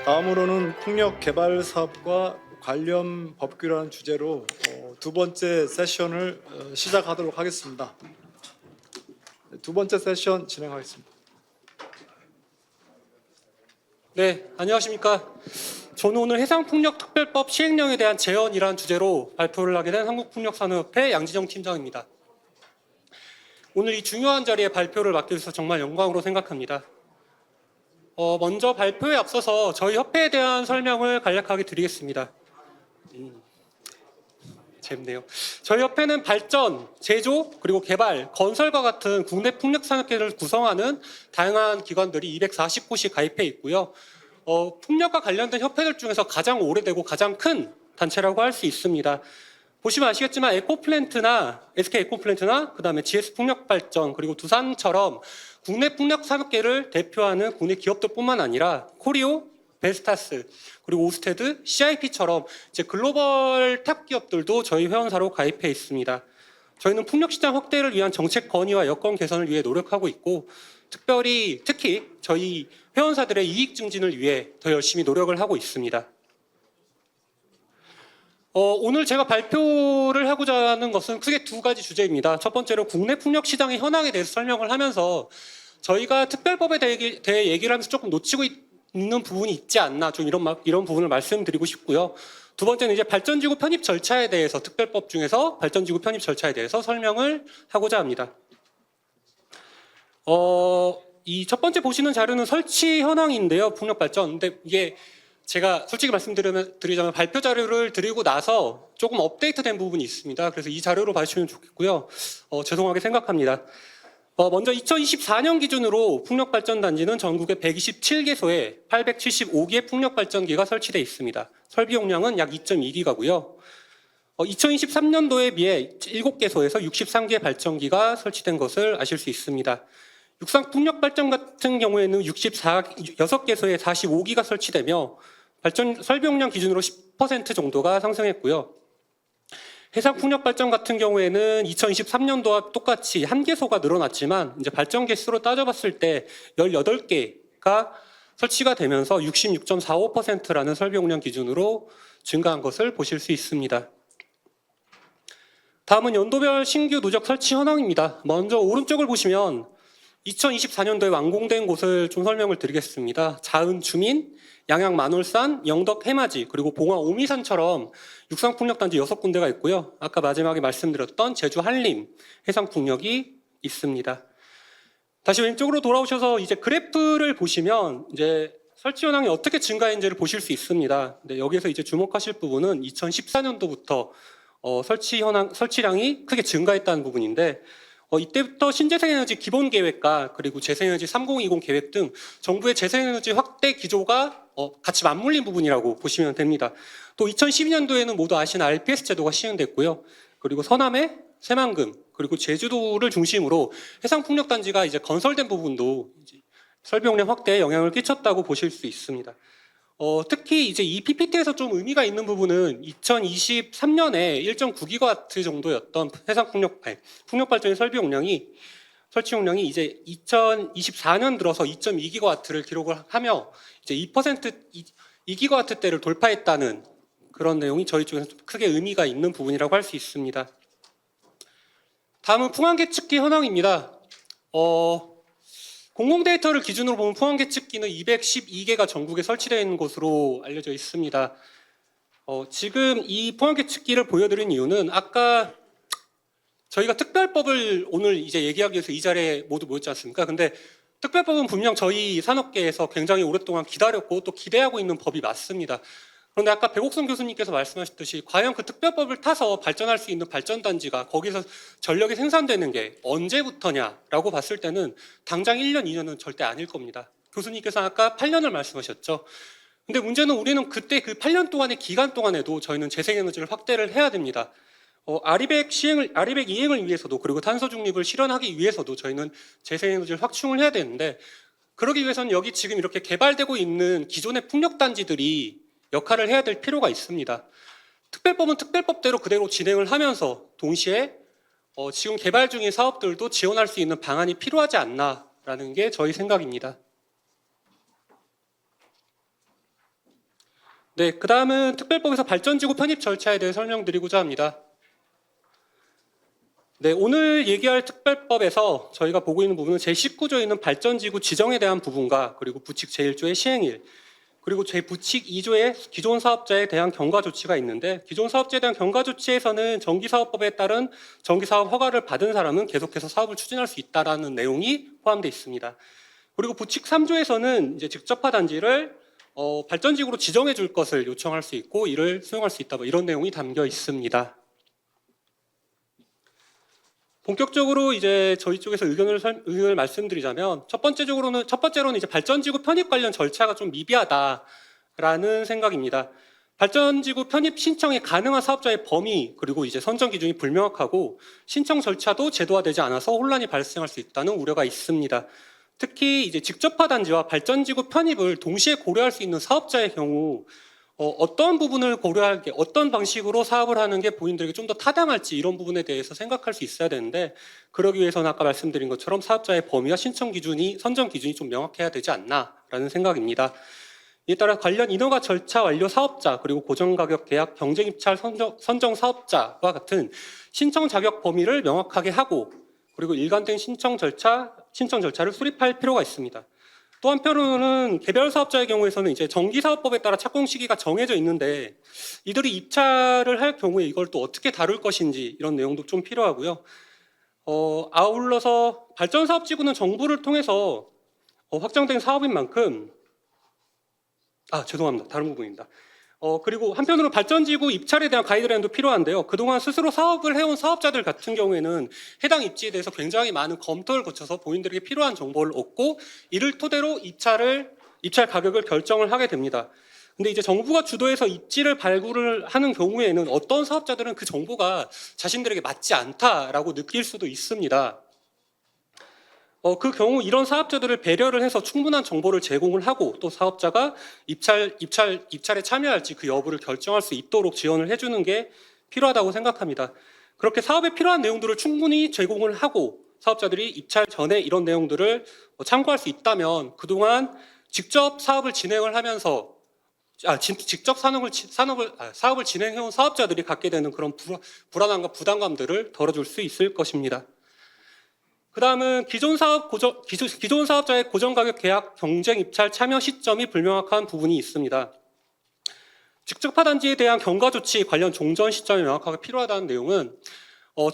다음으로는 풍력 개발 사업과 관련 법규라는 주제로 두 번째 세션을 시작하도록 하겠습니다. 두 번째 세션 진행하겠습니다. 네, 안녕하십니까. 저는 오늘 해상풍력특별법 시행령에 대한 제언이라는 주제로 발표를 하게 된 한국풍력산업협회 양지정 팀장입니다. 오늘 이 중요한 자리에 발표를 맡게 돼서 정말 영광으로 생각합니다. 먼저 발표에 앞서서 저희 협회에 대한 설명을 간략하게 드리겠습니다. 재밌네요. 저희 협회는 발전, 제조, 그리고 개발, 건설과 같은 국내 풍력산업계를 구성하는 다양한 기관들이 240곳이 가입해 있고요. 풍력과 관련된 협회들 중에서 가장 오래되고 가장 큰 단체라고 할 수 있습니다. 보시면 아시겠지만 에코플랜트나 SK 에코플랜트나 그다음에 GS 풍력발전 그리고 두산처럼 국내 풍력산업계를 대표하는 국내 기업들뿐만 아니라 코리오, 벨스타스 그리고 오스테드, CIP처럼 이제 글로벌 탑 기업들도 저희 회원사로 가입해 있습니다. 저희는 풍력시장 확대를 위한 정책 건의와 여건 개선을 위해 노력하고 있고 특히 저희 회원사들의 이익 증진을 위해 더 열심히 노력을 하고 있습니다. 오늘 제가 발표를 하고자 하는 것은 크게 두 가지 주제입니다. 첫 번째로 국내 풍력시장의 현황에 대해서 설명을 하면서 저희가 특별법에 대해 얘기를 하면서 조금 놓치고 있는 부분이 있지 않나 좀 이런 부분을 말씀드리고 싶고요. 두 번째는 이제 발전지구 편입 절차에 대해서 특별법 중에서 발전지구 편입 절차에 대해서 설명을 하고자 합니다. 이 첫 번째 보시는 자료는 설치 현황인데요. 풍력발전. 근데 이게 제가 솔직히 말씀드리자면 발표 자료를 드리고 나서 조금 업데이트된 부분이 있습니다. 그래서 이 자료로 봐주시면 좋겠고요. 죄송하게 생각합니다. 먼저 2024년 기준으로 풍력발전단지는 전국에 127개소에 875개의 풍력발전기가 설치되어 있습니다. 설비 용량은 약 2.2기가고요. 2023년도에 비해 7개소에서 63개의 발전기가 설치된 것을 아실 수 있습니다. 육상 풍력발전 같은 경우에는 6개소에 45기가 설치되며 설비 용량 기준으로 10% 정도가 상승했고요. 해상 풍력발전 같은 경우에는 2023년도와 똑같이 1개소가 늘어났지만 이제 발전 개수로 따져봤을 때 18개가 설치가 되면서 66.45%라는 설비 용량 기준으로 증가한 것을 보실 수 있습니다. 다음은 연도별 신규 누적 설치 현황입니다. 먼저 오른쪽을 보시면 2024년도에 완공된 곳을 좀 설명을 드리겠습니다. 자은 주민, 양양 만월산, 영덕 해맞이, 그리고 봉화 오미산처럼 육상풍력단지 6군데가 있고요. 아까 마지막에 말씀드렸던 제주 한림 해상풍력이 있습니다. 다시 왼쪽으로 돌아오셔서 이제 그래프를 보시면 이제 설치 현황이 어떻게 증가했는지를 보실 수 있습니다. 근데 여기서 이제 주목하실 부분은 2014년도부터 설치량이 크게 증가했다는 부분인데 이때부터 신재생에너지 기본계획과 그리고 재생에너지 3020 계획 등 정부의 재생에너지 확대 기조가 같이 맞물린 부분이라고 보시면 됩니다. 또 2012년도에는 모두 아시는 RPS 제도가 시행됐고요. 그리고 서남해, 새만금, 그리고 제주도를 중심으로 해상풍력단지가 이제 건설된 부분도 이제 설비 용량 확대에 영향을 끼쳤다고 보실 수 있습니다. 특히 이제 이 PPT에서 좀 의미가 있는 부분은 2023년에 1.9기가와트 정도였던 풍력발전의 설치 용량이 이제 2024년 들어서 2.2기가와트를 기록을 하며 이제 2기가와트대를 돌파했다는 그런 내용이 저희 쪽에서 좀 크게 의미가 있는 부분이라고 할 수 있습니다. 다음은 풍안계 측기 현황입니다. 공공 데이터를 기준으로 보면 풍안계 측기는 212개가 전국에 설치되어 있는 것으로 알려져 있습니다. 지금 이 풍안계 측기를 보여드린 이유는 아까 저희가 특별법을 오늘 이제 얘기하기 위해서 이 자리에 모두 모였지 않습니까? 근데 특별법은 분명 저희 산업계에서 굉장히 오랫동안 기다렸고 또 기대하고 있는 법이 맞습니다. 그런데 아까 백옥선 교수님께서 말씀하셨듯이 과연 그 특별법을 타서 발전할 수 있는 발전단지가 거기서 전력이 생산되는 게 언제부터냐라고 봤을 때는 당장 1년, 2년은 절대 아닐 겁니다. 교수님께서 아까 8년을 말씀하셨죠. 근데 문제는 우리는 그때 그 8년 동안의 기간 동안에도 저희는 재생에너지를 확대를 해야 됩니다. 아리백 이행을 위해서도 그리고 탄소 중립을 실현하기 위해서도 저희는 재생에너지를 확충을 해야 되는데 그러기 위해서는 여기 지금 이렇게 개발되고 있는 기존의 풍력단지들이 역할을 해야 될 필요가 있습니다. 특별법은 특별법대로 그대로 진행을 하면서 동시에 지금 개발 중인 사업들도 지원할 수 있는 방안이 필요하지 않나라는 게 저희 생각입니다. 네, 그 다음은 특별법에서 발전지구 편입 절차에 대해 설명드리고자 합니다. 네, 오늘 얘기할 특별법에서 저희가 보고 있는 부분은 제19조에 있는 발전지구 지정에 대한 부분과 그리고 부칙 제1조의 시행일, 그리고 제9칙 2조의 기존 사업자에 대한 경과 조치가 있는데, 기존 사업자에 대한 경과 조치에서는 정기사업법에 따른 정기사업 허가를 받은 사람은 계속해서 사업을 추진할 수 있다라는 내용이 포함되어 있습니다. 그리고 부칙 3조에서는 이제 직접화 단지를 발전지구로 지정해 줄 것을 요청할 수 있고 이를 수용할 수 있다, 이런 내용이 담겨 있습니다. 본격적으로 이제 저희 쪽에서 의견을 말씀드리자면 첫 번째로는 이제 발전지구 편입 관련 절차가 좀 미비하다라는 생각입니다. 발전지구 편입 신청이 가능한 사업자의 범위 그리고 이제 선정 기준이 불명확하고 신청 절차도 제도화되지 않아서 혼란이 발생할 수 있다는 우려가 있습니다. 특히 이제 직접화 단지와 발전지구 편입을 동시에 고려할 수 있는 사업자의 경우 어떤 부분을 고려할 게 어떤 방식으로 사업을 하는 게 본인들에게 좀 더 타당할지 이런 부분에 대해서 생각할 수 있어야 되는데 그러기 위해서는 아까 말씀드린 것처럼 사업자의 범위와 신청 기준이 선정 기준이 좀 명확해야 되지 않나라는 생각입니다. 이에 따라 관련 인허가 절차 완료 사업자 그리고 고정가격 계약 경쟁 입찰 선정 사업자와 같은 신청 자격 범위를 명확하게 하고 그리고 일관된 신청 절차를 수립할 필요가 있습니다. 또 한편으로는 개별 사업자의 경우에서는 이제 정기사업법에 따라 착공 시기가 정해져 있는데 이들이 입찰을 할 경우에 이걸 또 어떻게 다룰 것인지 이런 내용도 좀 필요하고요. 아울러서 발전사업지구는 정부를 통해서 확정된 사업인 만큼 죄송합니다. 다른 부분입니다. 그리고 한편으로 발전지구 입찰에 대한 가이드라인도 필요한데요. 그동안 스스로 사업을 해온 사업자들 같은 경우에는 해당 입지에 대해서 굉장히 많은 검토를 거쳐서 본인들에게 필요한 정보를 얻고 이를 토대로 입찰 가격을 결정을 하게 됩니다. 근데 이제 정부가 주도해서 입지를 발굴을 하는 경우에는 어떤 사업자들은 그 정보가 자신들에게 맞지 않다라고 느낄 수도 있습니다. 그 경우 이런 사업자들을 배려를 해서 충분한 정보를 제공을 하고 또 사업자가 입찰에 참여할지 그 여부를 결정할 수 있도록 지원을 해주는 게 필요하다고 생각합니다. 그렇게 사업에 필요한 내용들을 충분히 제공을 하고 사업자들이 입찰 전에 이런 내용들을 참고할 수 있다면 그동안 직접 사업을 진행을 하면서 사업을 진행해온 사업자들이 갖게 되는 그런 불안함과 부담감들을 덜어줄 수 있을 것입니다. 그 다음은 기존 사업자의 고정가격 계약 경쟁 입찰 참여 시점이 불명확한 부분이 있습니다. 직접화 단지에 대한 경과 조치 관련 종전 시점이 명확하게 필요하다는 내용은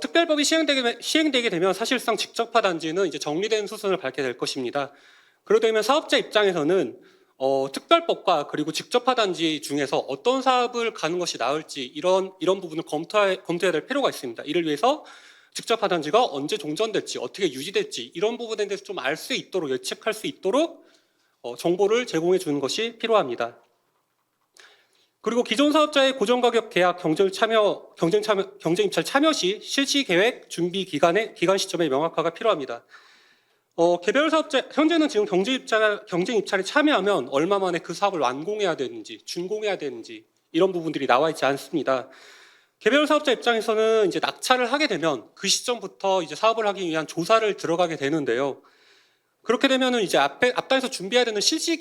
특별법이 시행되게 되면 사실상 직접화 단지는 이제 정리된 수순을 밟게 될 것입니다. 그러게 되면 사업자 입장에서는 특별법과 그리고 직접화 단지 중에서 어떤 사업을 가는 것이 나을지 이런 부분을 검토해야 될 필요가 있습니다. 이를 위해서 직접화 단지가 언제 종전될지 어떻게 유지될지 이런 부분에 대해서 좀 알 수 있도록 예측할 수 있도록 정보를 제공해 주는 것이 필요합니다. 그리고 기존 사업자의 고정가격 계약 경쟁 입찰 참여 시 실시 계획 준비 기간 시점의 명확화가 필요합니다. 개별 사업자 현재는 지금 경쟁 입찰에 참여하면 얼마 만에 그 사업을 완공해야 되는지 준공해야 되는지 이런 부분들이 나와 있지 않습니다. 개별 사업자 입장에서는 이제 낙찰을 하게 되면 그 시점부터 이제 사업을 하기 위한 조사를 들어가게 되는데요. 그렇게 되면은 이제 앞단에서 준비해야 되는 실시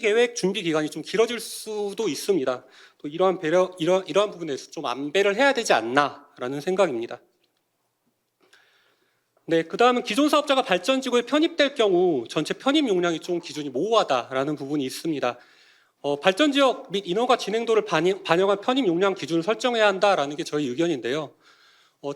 계획 준비 기간이 좀 길어질 수도 있습니다. 또 이러한 부분에서 좀 안배를 해야 되지 않나라는 생각입니다. 네, 그 다음은 기존 사업자가 발전지구에 편입될 경우 전체 편입 용량이 좀 기준이 모호하다라는 부분이 있습니다. 발전지역 및 인허가 진행도를 반영한 편입 용량 기준을 설정해야 한다라는 게 저희 의견인데요.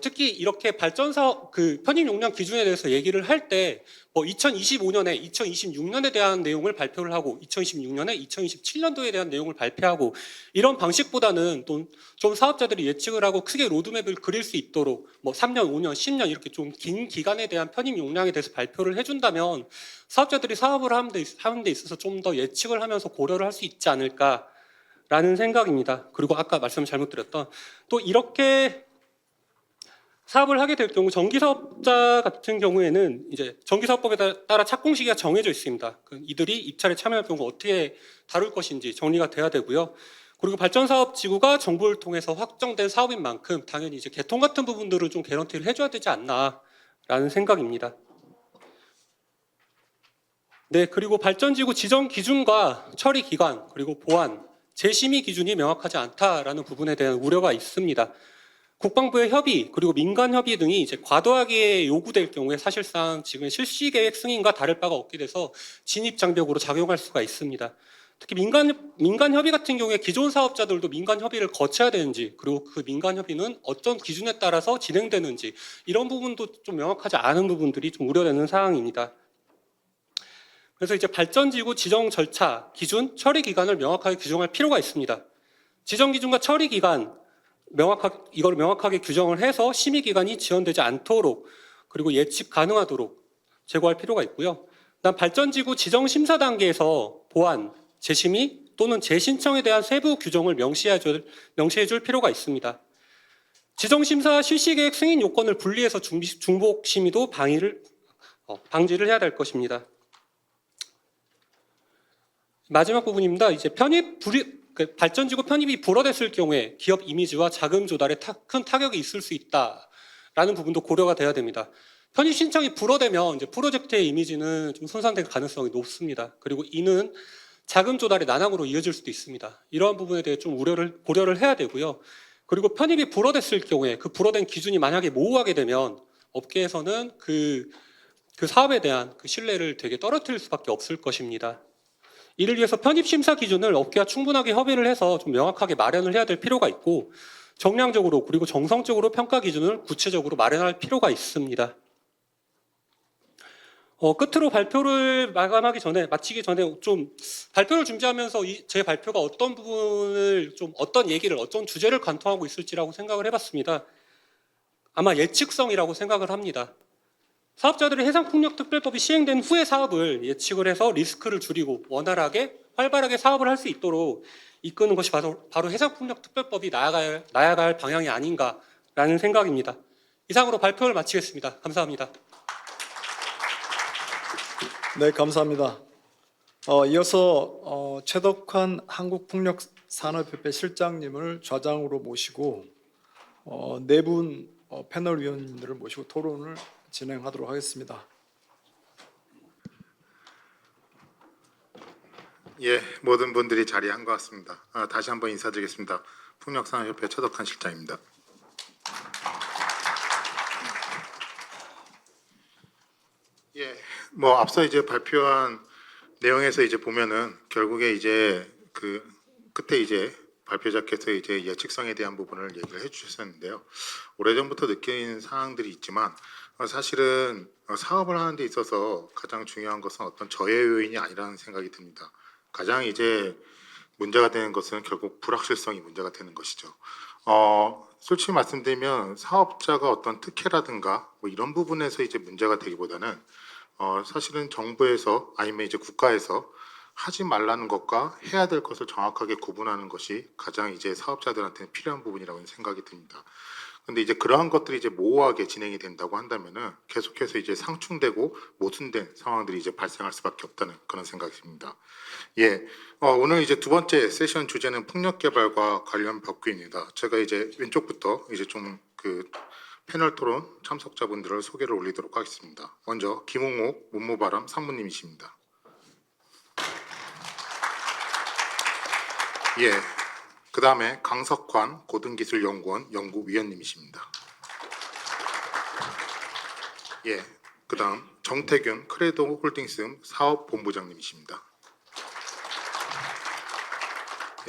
특히 이렇게 발전사업 편입 용량 기준에 대해서 얘기를 할 때 2025년에 2026년에 대한 내용을 발표를 하고 2026년에 2027년도에 대한 내용을 발표하고 이런 방식보다는 좀 사업자들이 예측을 하고 크게 로드맵을 그릴 수 있도록 3년, 5년, 10년 이렇게 좀 긴 기간에 대한 편입 용량에 대해서 발표를 해준다면 사업자들이 사업을 하는 데 있어서 좀 더 예측을 하면서 고려를 할 수 있지 않을까라는 생각입니다. 그리고 아까 말씀 잘못 드렸던 또 이렇게 사업을 하게 될 경우 정기사업자 같은 경우에는 이제 정기사업법에 따라 착공 시기가 정해져 있습니다. 이들이 입찰에 참여할 경우 어떻게 다룰 것인지 정리가 돼야 되고요. 그리고 발전사업 지구가 정부를 통해서 확정된 사업인 만큼 당연히 이제 개통 같은 부분들을 좀 개런티를 해줘야 되지 않나라는 생각입니다. 네, 그리고 발전지구 지정 기준과 처리 기간 그리고 보안 재심의 기준이 명확하지 않다라는 부분에 대한 우려가 있습니다. 국방부의 협의 그리고 민간 협의 등이 이제 과도하게 요구될 경우에 사실상 지금 실시 계획 승인과 다를 바가 없게 돼서 진입 장벽으로 작용할 수가 있습니다. 특히 민간 협의 같은 경우에 기존 사업자들도 민간 협의를 거쳐야 되는지, 그리고 그 민간 협의는 어떤 기준에 따라서 진행되는지, 이런 부분도 좀 명확하지 않은 부분들이 좀 우려되는 사항입니다. 그래서 이제 발전지구 지정 절차, 기준, 처리 기간을 명확하게 규정할 필요가 있습니다. 지정 기준과 처리 기간, 이걸 명확하게 규정을 해서 심의 기간이 지연되지 않도록, 그리고 예측 가능하도록 제고할 필요가 있고요. 다음 발전지구 지정 심사 단계에서 보완, 재심의 또는 재신청에 대한 세부 규정을 명시해줄 필요가 있습니다. 지정심사 실시계획 승인 요건을 분리해서 중복심의도 방지를 해야 될 것입니다. 마지막 부분입니다. 이제 발전지구 편입이 불허됐을 경우에 기업 이미지와 자금 조달에 큰 타격이 있을 수 있다라는 부분도 고려가 돼야 됩니다. 편입 신청이 불허되면 이제 프로젝트의 이미지는 좀 손상될 가능성이 높습니다. 그리고 이는 자금 조달의 난항으로 이어질 수도 있습니다. 이러한 부분에 대해 좀 고려를 해야 되고요. 그리고 편입이 불허됐을 경우에 그 불허된 기준이 만약에 모호하게 되면 업계에서는 그 사업에 대한 그 신뢰를 되게 떨어뜨릴 수밖에 없을 것입니다. 이를 위해서 편입 심사 기준을 업계와 충분하게 협의를 해서 좀 명확하게 마련을 해야 될 필요가 있고, 정량적으로 그리고 정성적으로 평가 기준을 구체적으로 마련할 필요가 있습니다. 끝으로 발표를 마치기 전에 좀 발표를 준비하면서 제 발표가 어떤 부분을 어떤 얘기를, 어떤 주제를 관통하고 있을지라고 생각을 해봤습니다. 아마 예측성이라고 생각을 합니다. 사업자들이 해상풍력특별법이 시행된 후에 사업을 예측을 해서 리스크를 줄이고 원활하게 활발하게 사업을 할 수 있도록 이끄는 것이 바로 해상풍력특별법이 나아가야 할 방향이 아닌가라는 생각입니다. 이상으로 발표를 마치겠습니다. 감사합니다. 네, 감사합니다. 이어서 최덕환 한국풍력산업협회 실장님을 좌장으로 모시고 네 분 패널 위원님들을 모시고 토론을 진행하도록 하겠습니다. 예, 모든 분들이 자리한 것 같습니다. 다시 한번 인사드리겠습니다. 풍력산업협회 최덕환 실장입니다. 예, 뭐 앞서 이제 발표한 내용에서 이제 보면은 결국에 이제 그 끝에 이제 발표자께서 이제 예측성에 대한 부분을 얘기를 해주셨었는데요. 오래전부터 느끼는 사항들이 있지만 사실은 사업을 하는 데 있어서 가장 중요한 것은 어떤 저해 요인이 아니라는 생각이 듭니다. 가장 이제 문제가 되는 것은 결국 불확실성이 문제가 되는 것이죠. 솔직히 말씀드리면 사업자가 어떤 특혜라든가 뭐 이런 부분에서 이제 문제가 되기보다는 사실은 정부에서 아니면 이제 국가에서 하지 말라는 것과 해야 될 것을 정확하게 구분하는 것이 가장 이제 사업자들한테는 필요한 부분이라고 생각이 듭니다. 근데 이제 그러한 것들이 이제 모호하게 진행이 된다고 한다면은 계속해서 이제 상충되고 모순된 상황들이 이제 발생할 수밖에 없다는 그런 생각이 듭니다. 예, 오늘 이제 두 번째 세션 주제는 풍력 개발과 관련 법규입니다. 제가 이제 왼쪽부터 이제 좀 그 패널 토론 참석자분들을 소개를 올리도록 하겠습니다. 먼저 김홍옥 문무바람 상무님이십니다. 예. 그 다음에 강석환 고등기술연구원 연구위원님이십니다. 예, 그 다음 정태균 크레도 홀딩스 사업본부장님이십니다.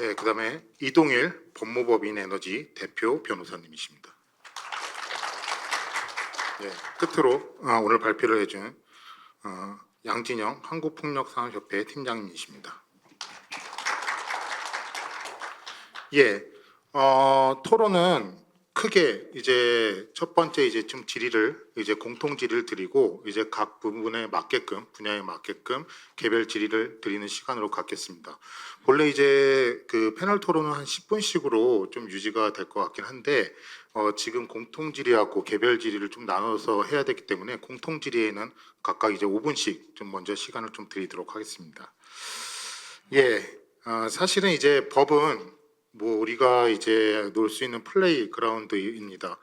예, 그 다음에 이동일 법무법인 에너지 대표 변호사님이십니다. 예, 끝으로 오늘 발표를 해준 양진영 한국풍력산업협회 팀장님이십니다. 예, 토론은 크게 이제 첫 번째 이제 좀 질의를 이제 공통 질의를 드리고 이제 각 부분에 맞게끔 분야에 맞게끔 개별 질의를 드리는 시간으로 갖겠습니다. 원래 이제 그 패널 토론은 한 10분씩으로 좀 유지가 될 것 같긴 한데 지금 공통 질의하고 개별 질의를 좀 나눠서 해야 되기 때문에 공통 질의에는 각각 이제 5분씩 좀 먼저 시간을 좀 드리도록 하겠습니다. 예, 사실은 이제 법은 뭐 우리가 이제 놀 수 있는 플레이 그라운드입니다.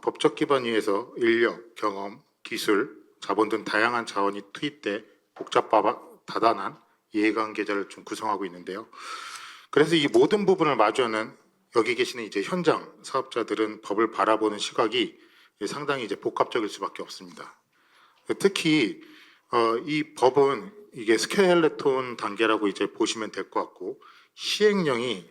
법적 기반 위에서 인력, 경험, 기술, 자본 등 다양한 자원이 투입돼 복잡하고 다단한 이해관계자를 좀 구성하고 있는데요. 그래서 이 모든 부분을 마주하는 여기 계시는 이제 현장 사업자들은 법을 바라보는 시각이 상당히 이제 복합적일 수밖에 없습니다. 특히 이 법은 이게 스켈레톤 단계라고 이제 보시면 될 것 같고 시행령이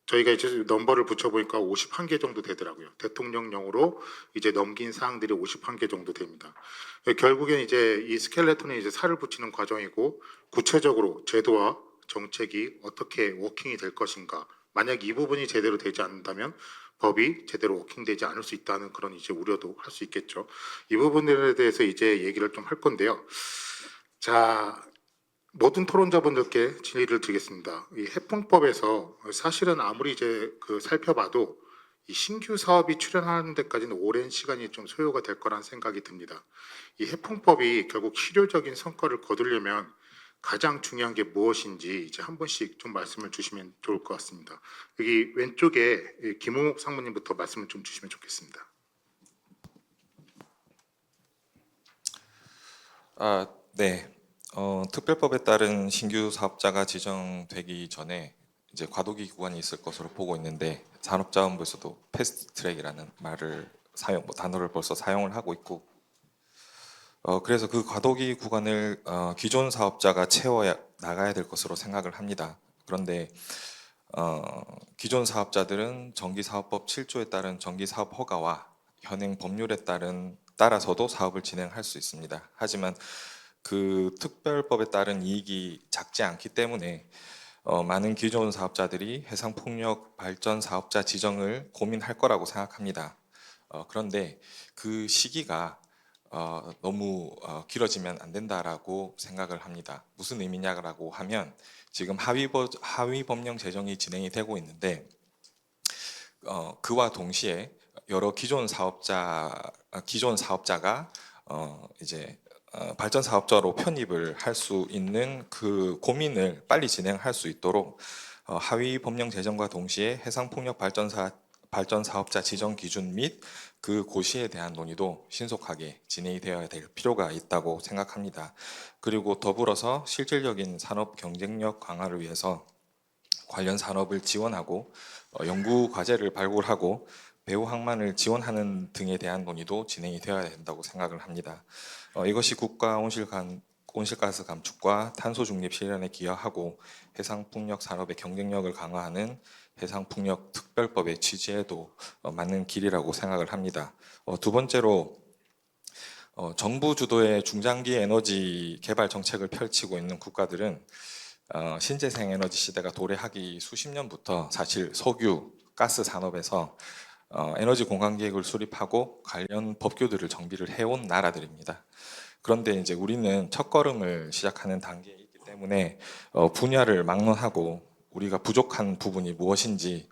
저희가 이제 넘버를 붙여보니까 51개 정도 되더라고요. 대통령령으로 이제 넘긴 사항들이 51개 정도 됩니다. 결국엔 이제 이 스켈레톤에 이제 살을 붙이는 과정이고 구체적으로 제도와 정책이 어떻게 워킹이 될 것인가. 만약 이 부분이 제대로 되지 않는다면 법이 제대로 워킹되지 않을 수 있다는 그런 이제 우려도 할 수 있겠죠. 이 부분에 대해서 이제 얘기를 좀 할 건데요. 자, 모든 토론자분들께 질의를 드리겠습니다. 이 해풍법에서 사실은 아무리 이제 살펴봐도 이 신규 사업이 출현하는 데까지는 오랜 시간이 좀 소요가 될 거란 생각이 듭니다. 이 해풍법이 결국 실효적인 성과를 거두려면 가장 중요한 게 무엇인지 이제 한 번씩 좀 말씀을 주시면 좋을 것 같습니다. 여기 왼쪽에 김홍옥 상무님부터 말씀을 좀 주시면 좋겠습니다. 네. 특별법에 따른 신규 사업자가 지정되기 전에 이제 과도기 구간이 있을 것으로 보고 있는데 산업자원부에서도 패스트트랙이라는 단어를 벌써 사용을 하고 있고 그래서 그 과도기 구간을 기존 사업자가 채워 나가야 될 것으로 생각을 합니다. 그런데 기존 사업자들은 정기사업법 7조에 따른 정기사업 허가와 현행 법률에 따라서도 사업을 진행할 수 있습니다. 하지만 그 특별법에 따른 이익이 작지 않기 때문에 많은 기존 사업자들이 해상풍력 발전 사업자 지정을 고민할 거라고 생각합니다. 그런데 그 시기가 너무 길어지면 안 된다라고 생각을 합니다. 무슨 의미냐라고 하면 지금 하위 법령 제정이 진행이 되고 있는데 그와 동시에 여러 기존 사업자가 이제 발전 사업자로 편입을 할 수 있는 그 고민을 빨리 진행할 수 있도록 하위 법령 제정과 동시에 해상풍력 발전 사업자 지정 기준 및 그 고시에 대한 논의도 신속하게 진행이 되어야 될 필요가 있다고 생각합니다. 그리고 더불어서 실질적인 산업 경쟁력 강화를 위해서 관련 산업을 지원하고 연구 과제를 발굴하고 배우 항만을 지원하는 등에 대한 논의도 진행이 되어야 된다고 생각을 합니다. 이것이 국가 온실가스 감축과 탄소 중립 실현에 기여하고 해상풍력 산업의 경쟁력을 강화하는 해상풍력 특별법의 취지에도 맞는 길이라고 생각을 합니다. 두 번째로 정부 주도의 중장기 에너지 개발 정책을 펼치고 있는 국가들은 신재생 에너지 시대가 도래하기 수십 년부터 사실 석유, 가스 산업에서 에너지 공간 계획을 수립하고 관련 법규들을 정비를 해온 나라들입니다. 그런데 이제 우리는 첫걸음을 시작하는 단계에 있기 때문에 분야를 막론하고 우리가 부족한 부분이 무엇인지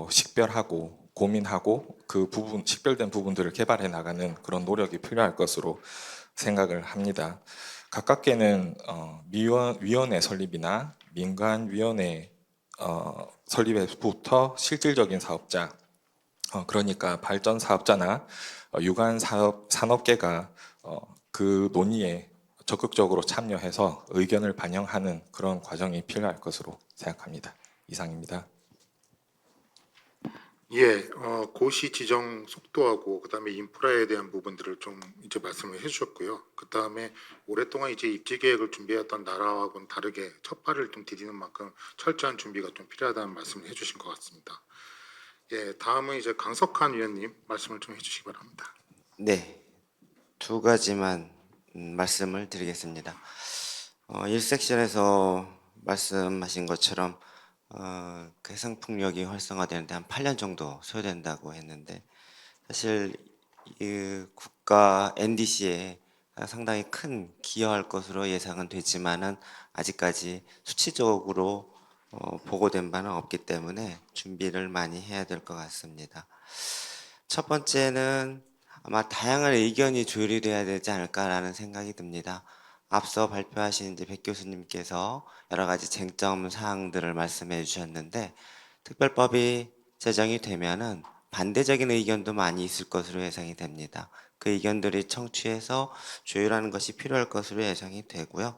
식별하고 고민하고 그 부분 식별된 부분들을 개발해 나가는 그런 노력이 필요할 것으로 생각을 합니다. 가깝게는 위원회 설립이나 민간위원회 설립에부터 실질적인 사업자, 그러니까 발전 사업자나 유관 산업계가 그 논의에 적극적으로 참여해서 의견을 반영하는 그런 과정이 필요할 것으로 생각합니다. 이상입니다. 예, 고시 지정 속도하고 그다음에 인프라에 대한 부분들을 좀 이제 말씀을 해주셨고요. 그다음에 오랫동안 이제 입지 계획을 준비했던 나라하고는 다르게 첫 발을 좀 디디는 만큼 철저한 준비가 좀 필요하다는 말씀을 해주신 것 같습니다. 예, 다음은 이제 강석한 위원님 말씀을 좀 해주시기 바랍니다. 네, 두 가지만 말씀을 드리겠습니다. 1섹션에서 말씀하신 것처럼 그 해상풍력이 활성화되는데 한 8년 정도 소요된다고 했는데 사실 이 국가 NDC에 상당히 큰 기여할 것으로 예상은 되지만은 아직까지 수치적으로 보고된 바는 없기 때문에 준비를 많이 해야 될 것 같습니다. 첫 번째는 아마 다양한 의견이 조율이 돼야 되지 않을까라는 생각이 듭니다. 앞서 발표하신 이제 백 교수님께서 여러 가지 쟁점 사항들을 말씀해 주셨는데 특별법이 제정이 되면은 반대적인 의견도 많이 있을 것으로 예상이 됩니다. 그 의견들이 청취해서 조율하는 것이 필요할 것으로 예상이 되고요.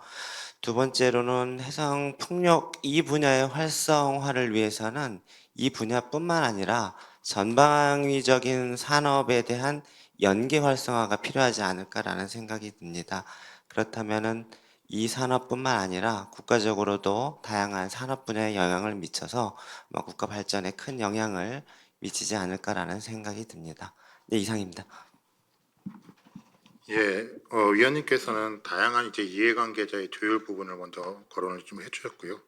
두 번째로는 해상 풍력 이 분야의 활성화를 위해서는 이 분야뿐만 아니라 전방위적인 산업에 대한 연계 활성화가 필요하지 않을까라는 생각이 듭니다. 그렇다면은 이 산업뿐만 아니라 국가적으로도 다양한 산업 분야에 영향을 미쳐서 국가 발전에 큰 영향을 미치지 않을까라는 생각이 듭니다. 네, 이상입니다. 예, 위원님께서는 다양한 이제 이해관계자의 조율 부분을 먼저 거론을 좀 해주셨고요.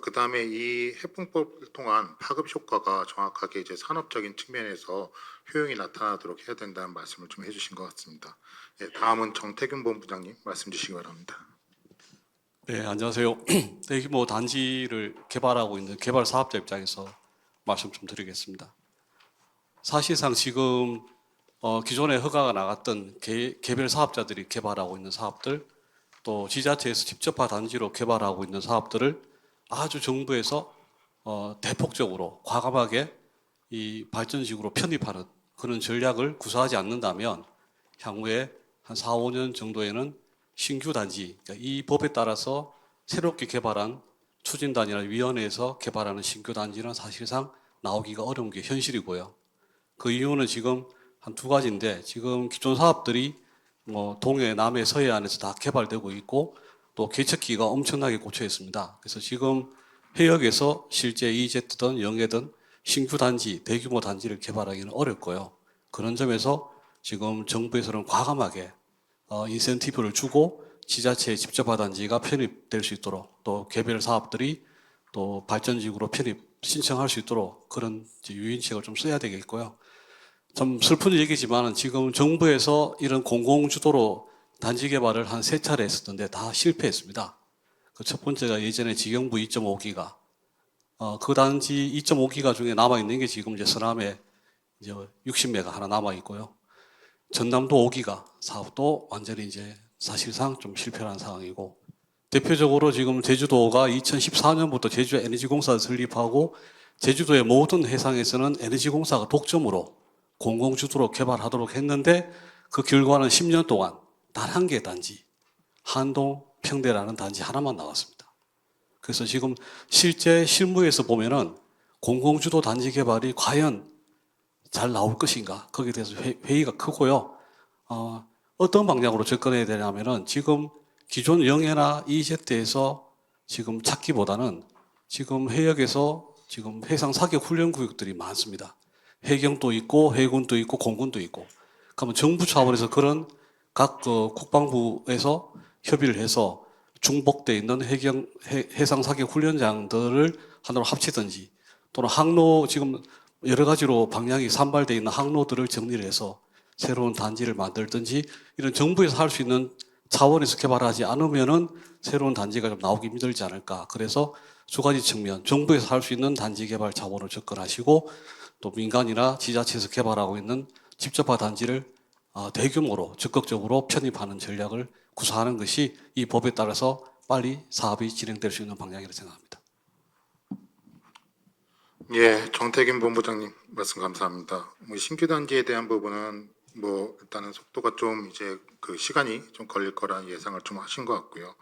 그 다음에 이 해풍법을 통한 파급 효과가 정확하게 이제 산업적인 측면에서 효용이 나타나도록 해야 된다는 말씀을 좀 해주신 것 같습니다. 예, 다음은 정태균 본부장님 말씀 주시기 바랍니다. 네, 안녕하세요. 대규모 단지를 개발하고 있는 개발 사업자 입장에서 말씀 좀 드리겠습니다. 사실상 지금 기존에 허가가 나갔던 개별 사업자들이 개발하고 있는 사업들, 또 지자체에서 직접화 단지로 개발하고 있는 사업들을 아주 정부에서 대폭적으로 과감하게 이 발전지구로 편입하는 그런 전략을 구사하지 않는다면 향후에 한 4, 5년 정도에는 신규 단지, 그러니까 이 법에 따라서 새롭게 개발한 추진단이나 위원회에서 개발하는 신규 단지는 사실상 나오기가 어려운 게 현실이고요. 그 이유는 지금 한 두 가지인데, 지금 기존 사업들이 동해, 남해, 서해안에서 다 개발되고 있고 또 개척기가 엄청나게 꽂혀 있습니다. 그래서 지금 해역에서 실제 EEZ든 영해든 신규 단지, 대규모 단지를 개발하기는 어렵고요. 그런 점에서 지금 정부에서는 과감하게 인센티브를 주고 지자체의 직접화 단지가 편입될 수 있도록, 또 개별 사업들이 또 발전지구로 편입 신청할 수 있도록 그런 유인책을 좀 써야 되겠고요. 좀 슬픈 얘기지만 지금 정부에서 이런 공공주도로 단지 개발을 한 3차례 했었는데 다 실패했습니다. 그 첫 번째가 예전에 지경부 2.5기가, 그 단지 2.5기가 중에 남아있는 게 지금 이제 서남에 이제 60메가 하나 남아있고요. 전남도 5기가 사업도 완전히 이제 사실상 좀 실패한 상황이고, 대표적으로 지금 제주도가 2014년부터 제주 에너지공사를 설립하고 제주도의 모든 해상에서는 에너지공사가 독점으로 공공주도로 개발하도록 했는데 그 결과는 10년 동안 단 한 개 단지, 한동 평대라는 단지 하나만 나왔습니다. 그래서 지금 실제 실무에서 보면은 공공주도 단지 개발이 과연 잘 나올 것인가, 거기에 대해서 회의가 크고요. 어떤 방향으로 접근해야 되냐면은 지금 기존 영해나 EEZ에서 지금 찾기보다는 지금 해역에서 지금 해상 사격 훈련 구역들이 많습니다. 해경도 있고 해군도 있고 공군도 있고. 그러면 정부 차원에서 그런 각 국방부에서 협의를 해서 중복돼 있는 해상 사격 훈련장들을 하나로 합치든지, 또는 항로 지금 여러 가지로 방향이 산발되어 있는 항로들을 정리를 해서 새로운 단지를 만들든지, 이런 정부에서 할 수 있는 차원에서 개발하지 않으면은 새로운 단지가 좀 나오기 힘들지 않을까. 그래서 두 가지 측면, 정부에서 할 수 있는 단지 개발 차원을 접근하시고, 또 민간이나 지자체에서 개발하고 있는 직접화 단지를 대규모로 적극적으로 편입하는 전략을 구사하는 것이 이 법에 따라서 빨리 사업이 진행될 수 있는 방향이라고 생각합니다. 예, 정태균 본부장님 말씀 감사합니다. 신규 단지에 대한 부분은 일단은 속도가 좀 이제 그 시간이 좀 걸릴 거라는 예상을 좀 하신 것 같고요.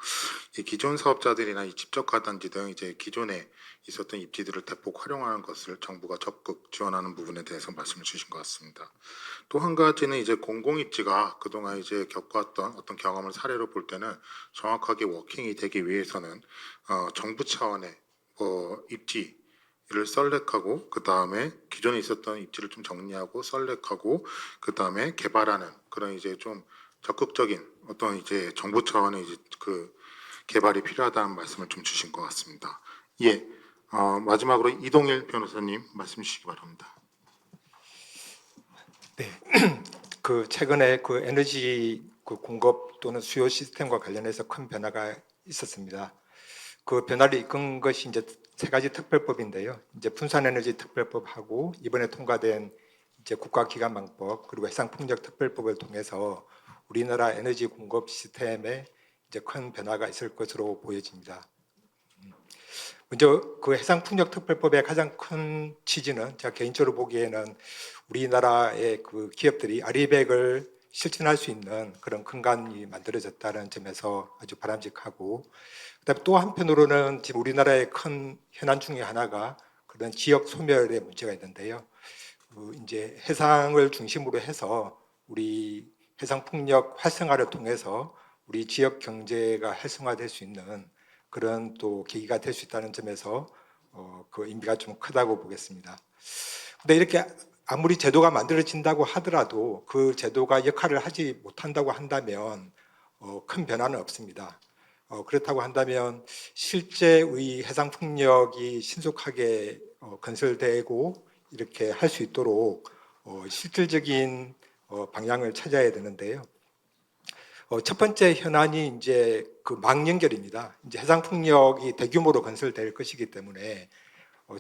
이 기존 사업자들이나 이 직접화 단지 등 이제 기존에 있었던 입지들을 대폭 활용하는 것을 정부가 적극 지원하는 부분에 대해서 말씀을 주신 것 같습니다. 또 한 가지는 이제 공공입지가 그동안 이제 겪어왔던 어떤 경험을 사례로 볼 때는 정확하게 워킹이 되기 위해서는 정부 차원의 입지를 썰렉하고, 그 다음에 기존에 있었던 입지를 좀 정리하고 썰렉하고, 그 다음에 개발하는 그런 이제 좀 적극적인 어떤 이제 정부 차원의 이제 그 개발이 필요하다는 말씀을 좀 주신 것 같습니다. 예, 마지막으로 이동일 변호사님 말씀 주시기 바랍니다. 네, 그 최근에 그 에너지 그 공급 또는 수요 시스템과 관련해서 큰 변화가 있었습니다. 그 변화를 이끈 것이 이제 세 가지 특별법인데요. 이제 분산에너지 특별법하고 이번에 통과된 이제 국가기관망법, 그리고 해상풍력 특별법을 통해서 우리나라 에너지 공급 시스템에 이제 큰 변화가 있을 것으로 보여집니다. 먼저 그 해상풍력특별법의 가장 큰 취지는 제가 개인적으로 보기에는 우리나라의 그 기업들이 아리백을 실천할 수 있는 그런 근간이 만들어졌다는 점에서 아주 바람직하고, 그다음에 또 한편으로는 지금 우리나라의 큰 현안 중에 하나가 그런 지역 소멸의 문제가 있는데요. 이제 해상을 중심으로 해서 우리 해상풍력 활성화를 통해서 우리 지역 경제가 활성화될 수 있는 그런 또 계기가 될 수 있다는 점에서 그 의미가 좀 크다고 보겠습니다. 근데 이렇게 아무리 제도가 만들어진다고 하더라도 그 제도가 역할을 하지 못한다고 한다면 큰 변화는 없습니다. 그렇다고 한다면 실제의 해상풍력이 신속하게 건설되고 이렇게 할 수 있도록 실질적인 방향을 찾아야 되는데요. 첫 번째 현안이 이제 그 망 연결입니다. 이제 해상풍력이 대규모로 건설될 것이기 때문에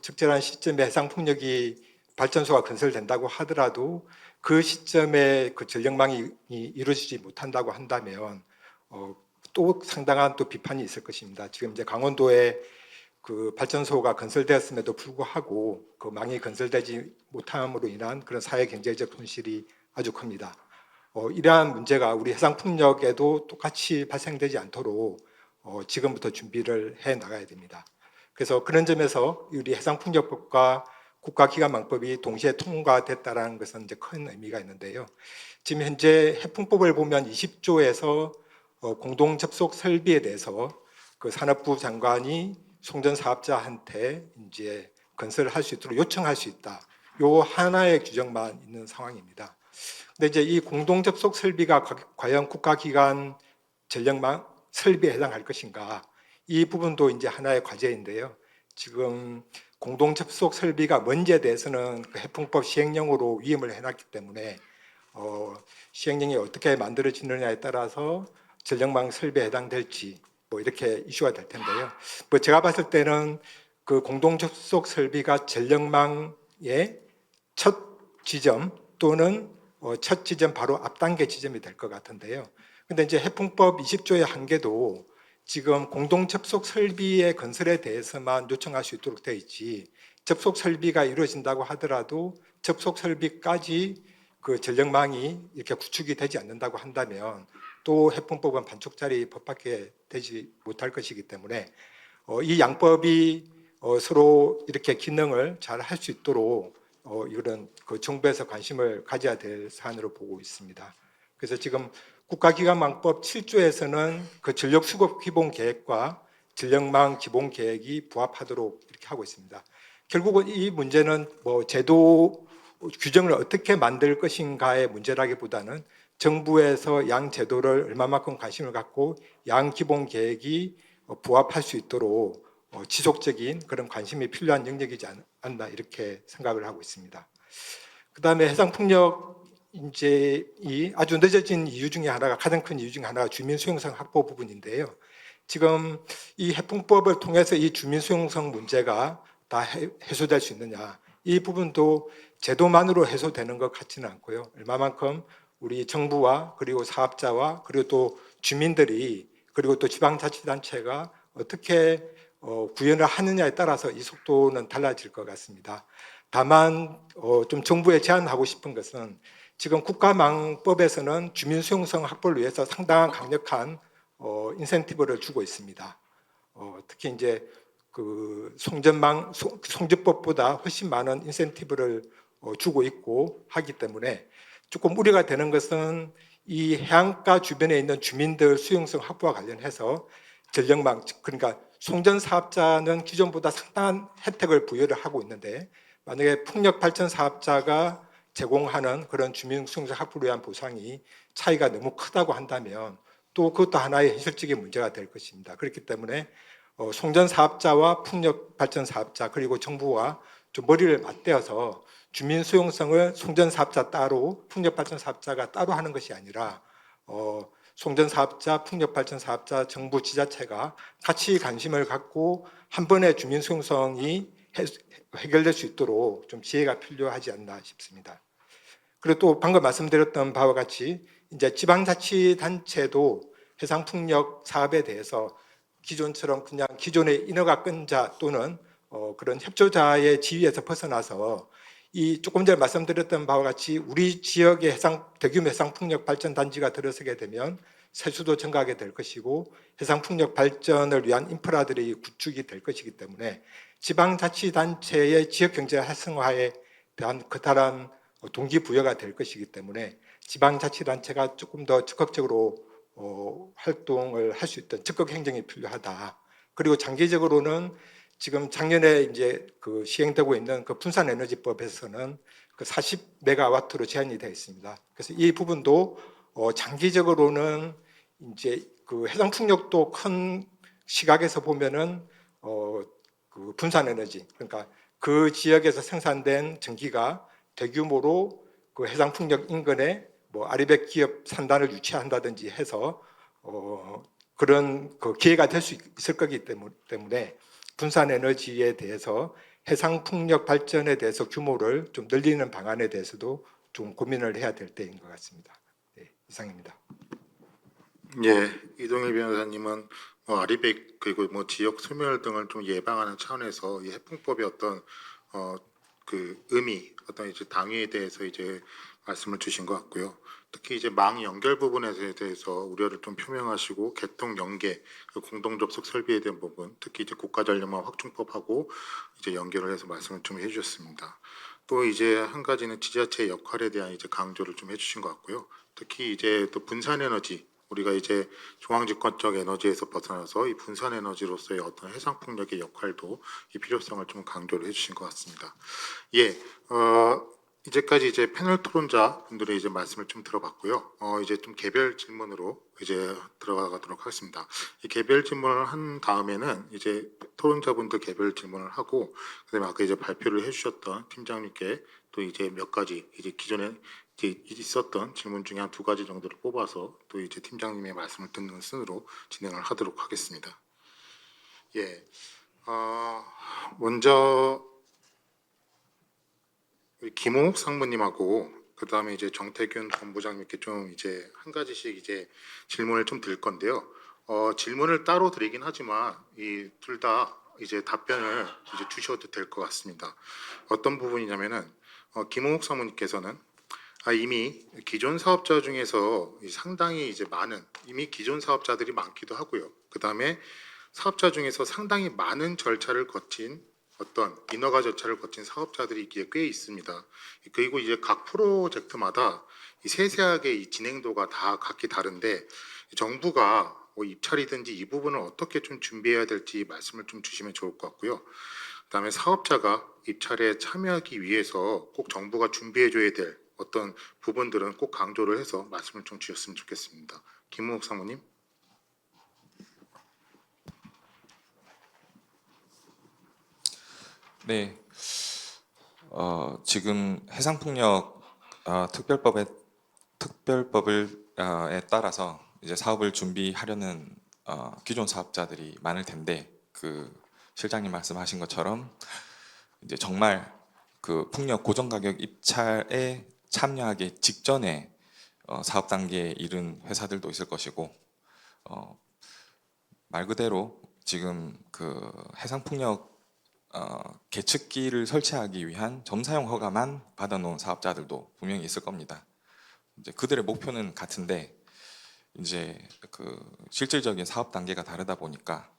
적절한 시점에 해상풍력이 발전소가 건설된다고 하더라도 그 시점에 그 전력망이 이루어지지 못한다고 한다면 또 상당한 또 비판이 있을 것입니다. 지금 이제 강원도에 그 발전소가 건설되었음에도 불구하고 그 망이 건설되지 못함으로 인한 그런 사회 경제적 손실이 아주 큽니다. 이러한 문제가 우리 해상풍력에도 똑같이 발생되지 않도록 지금부터 준비를 해 나가야 됩니다. 그래서 그런 점에서 우리 해상풍력법과 국가기관망법이 동시에 통과됐다는 것은 이제 큰 의미가 있는데요. 지금 현재 해풍법을 보면 20조에서 공동 접속 설비에 대해서 그 산업부 장관이 송전 사업자한테 이제 건설을 할 수 있도록 요청할 수 있다. 요 하나의 규정만 있는 상황입니다. 근데 이제 이 공동 접속 설비가 과연 국가기관 전력망 설비에 해당할 것인가? 이 부분도 이제 하나의 과제인데요. 지금 공동 접속 설비가 뭔지에 대해서는 그 해풍법 시행령으로 위임을 해놨기 때문에 시행령이 어떻게 만들어지느냐에 따라서 전력망 설비에 해당될지 뭐 이렇게 이슈가 될 텐데요. 뭐 제가 봤을 때는 그 공동 접속 설비가 전력망의 첫 지점 또는 첫 지점 바로 앞 단계 지점이 될 것 같은데요. 근데 이제 해풍법 20조의 한계도 지금 공동 접속 설비의 건설에 대해서만 요청할 수 있도록 되어 있지, 접속 설비가 이루어진다고 하더라도 접속 설비까지 그 전력망이 이렇게 구축이 되지 않는다고 한다면 또 해풍법은 반쪽짜리 법밖에 되지 못할 것이기 때문에 이 양법이 서로 이렇게 기능을 잘 할 수 있도록 이런 그 정부에서 관심을 가져야 될 사안으로 보고 있습니다. 그래서 지금 국가기관망법 7조에서는 그 전력 수급 기본 계획과 전력망 기본 계획이 부합하도록 이렇게 하고 있습니다. 결국은 이 문제는 뭐 제도 규정을 어떻게 만들 것인가의 문제라기보다는 정부에서 양 제도를 얼마만큼 관심을 갖고 양 기본 계획이 부합할 수 있도록 지속적인 그런 관심이 필요한 영역이지 않나 이렇게 생각을 하고 있습니다. 그다음에 해상풍력 이제 이 아주 늦어진 이유 중에 하나가, 가장 큰 이유 중에 하나가 주민 수용성 확보 부분인데요. 지금 이 해풍법을 통해서 이 주민 수용성 문제가 다 해소될 수 있느냐, 이 부분도 제도만으로 해소되는 것 같지는 않고요. 얼마만큼 우리 정부와 그리고 사업자와 그리고 또 주민들이 그리고 또 지방자치단체가 어떻게 구현을 하느냐에 따라서 이 속도는 달라질 것 같습니다. 다만 좀 정부에 제안하고 싶은 것은 지금 국가망법에서는 주민 수용성 확보를 위해서 상당한 강력한 인센티브를 주고 있습니다. 특히 이제 그 송전법보다 훨씬 많은 인센티브를 주고 있고 하기 때문에 조금 우려가 되는 것은 이 해안가 주변에 있는 주민들 수용성 확보와 관련해서 전력망, 그러니까 송전 사업자는 기존보다 상당한 혜택을 부여를 하고 있는데 만약에 풍력 발전 사업자가 제공하는 그런 주민 수용성 확보를 위한 보상이 차이가 너무 크다고 한다면 또 그것도 하나의 현실적인 문제가 될 것입니다. 그렇기 때문에 송전 사업자와 풍력 발전 사업자 그리고 정부와 좀 머리를 맞대어서 주민 수용성을 송전 사업자 따로, 풍력 발전 사업자가 따로 하는 것이 아니라 송전 사업자, 풍력 발전 사업자, 정부 지자체가 같이 관심을 갖고 한 번에 주민 수용성이 해결될 수 있도록 좀 지혜가 필요하지 않나 싶습니다. 그리고 또 방금 말씀드렸던 바와 같이 이제 지방자치단체도 해상풍력 사업에 대해서 기존처럼 그냥 기존의 인허가 끈자 또는 그런 협조자의 지위에서 벗어나서 이 조금 전에 말씀드렸던 바와 같이 우리 지역의 대규모 해상풍력 발전 단지가 들어서게 되면 세수도 증가하게 될 것이고 해상풍력 발전을 위한 인프라들이 구축이 될 것이기 때문에 지방자치단체의 지역경제 활성화에 대한 커다란 동기부여가 될 것이기 때문에 지방자치단체가 조금 더 적극적으로 활동을 할 수 있던 적극 행정이 필요하다. 그리고 장기적으로는 지금 작년에 이제 그 시행되고 있는 그 분산에너지법에서는 그 40메가와트로 제한이 되어 있습니다. 그래서 이 부분도 장기적으로는 이제 그 해상 풍력도 큰 시각에서 보면은 그 분산에너지, 그러니까 그 지역에서 생산된 전기가 대규모로 그 해상 풍력 인근에 뭐 아리백 기업 산단을 유치한다든지 해서 그런 그 기회가 될 수 있을 거기 때문에 분산 에너지에 대해서 해상 풍력 발전에 대해서 규모를 좀 늘리는 방안에 대해서도 좀 고민을 해야 될 때인 것 같습니다. 네, 이상입니다. 예, 이동일 변호사님은 아리백 그리고 뭐 지역 소멸 등을 좀 예방하는 차원에서 이 해풍법의 어떤 그 의미, 어떤 이제 당위에 대해서 이제 말씀을 주신 것 같고요. 특히 이제 망 연결 부분에 대해서 우려를 좀 표명하시고 개통 연계, 그 공동 접속 설비에 대한 부분, 특히 이제 국가전력망 확충법하고 이제 연결을 해서 말씀을 좀 해주셨습니다. 또 이제 한 가지는 지자체의 역할에 대한 이제 강조를 좀 해주신 것 같고요. 특히 이제 또 분산 에너지, 우리가 이제 중앙집권적 에너지에서 벗어나서 이 분산 에너지로서의 어떤 해상 풍력의 역할도 이 필요성을 좀 강조를 해주신 것 같습니다. 예, 이제까지 이제 패널 토론자 분들의 이제 말씀을 좀 들어봤고요. 이제 좀 개별 질문으로 이제 들어가도록 하겠습니다. 이 개별 질문을 한 다음에는 이제 토론자분들 개별 질문을 하고, 그다음에 아까 이제 발표를 해주셨던 팀장님께 또 이제 몇 가지 이제 기존에 이제 있었던 질문 중에 한 2가지 정도를 뽑아서 또 이제 팀장님의 말씀을 듣는 순으로 진행을 하도록 하겠습니다. 예, 먼저 우리 김홍욱 상무님하고 그 다음에 이제 정태균 본부장님께 좀 이제 한 가지씩 이제 질문을 좀 드릴 건데요. 질문을 따로 드리긴 하지만 이 둘 다 이제 답변을 이제 주셔도 될 것 같습니다. 어떤 부분이냐면은 김홍욱 상무님께서는 이미 기존 사업자 중에서 상당히 이제 많은 이미 기존 사업자들이 많기도 하고요. 그 다음에 사업자 중에서 상당히 많은 절차를 거친 어떤 인허가 절차를 거친 사업자들이 있기에 꽤 있습니다. 그리고 이제 각 프로젝트마다 이 세세하게 이 진행도가 다 각기 다른데 정부가 뭐 입찰이든지 이 부분을 어떻게 좀 준비해야 될지 말씀을 좀 주시면 좋을 것 같고요. 그다음에 사업자가 입찰에 참여하기 위해서 꼭 정부가 준비해줘야 될 어떤 부분들은 꼭 강조를 해서 말씀을 좀 주셨으면 좋겠습니다. 김문욱 상무님. 네, 지금 해상풍력 특별법에 따라서 이제 사업을 준비하려는 기존 사업자들이 많을 텐데 그 실장님 말씀하신 것처럼 이제 정말 그 풍력 고정가격 입찰에 참여하기 직전에 사업 단계에 이른 회사들도 있을 것이고 말 그대로 지금 그 해상풍력 계측기를 설치하기 위한 점사용 허가만 받아놓은 사업자들도 분명히 있을 겁니다. 이제 그들의 목표는 같은데 이제 그 실질적인 사업 단계가 다르다 보니까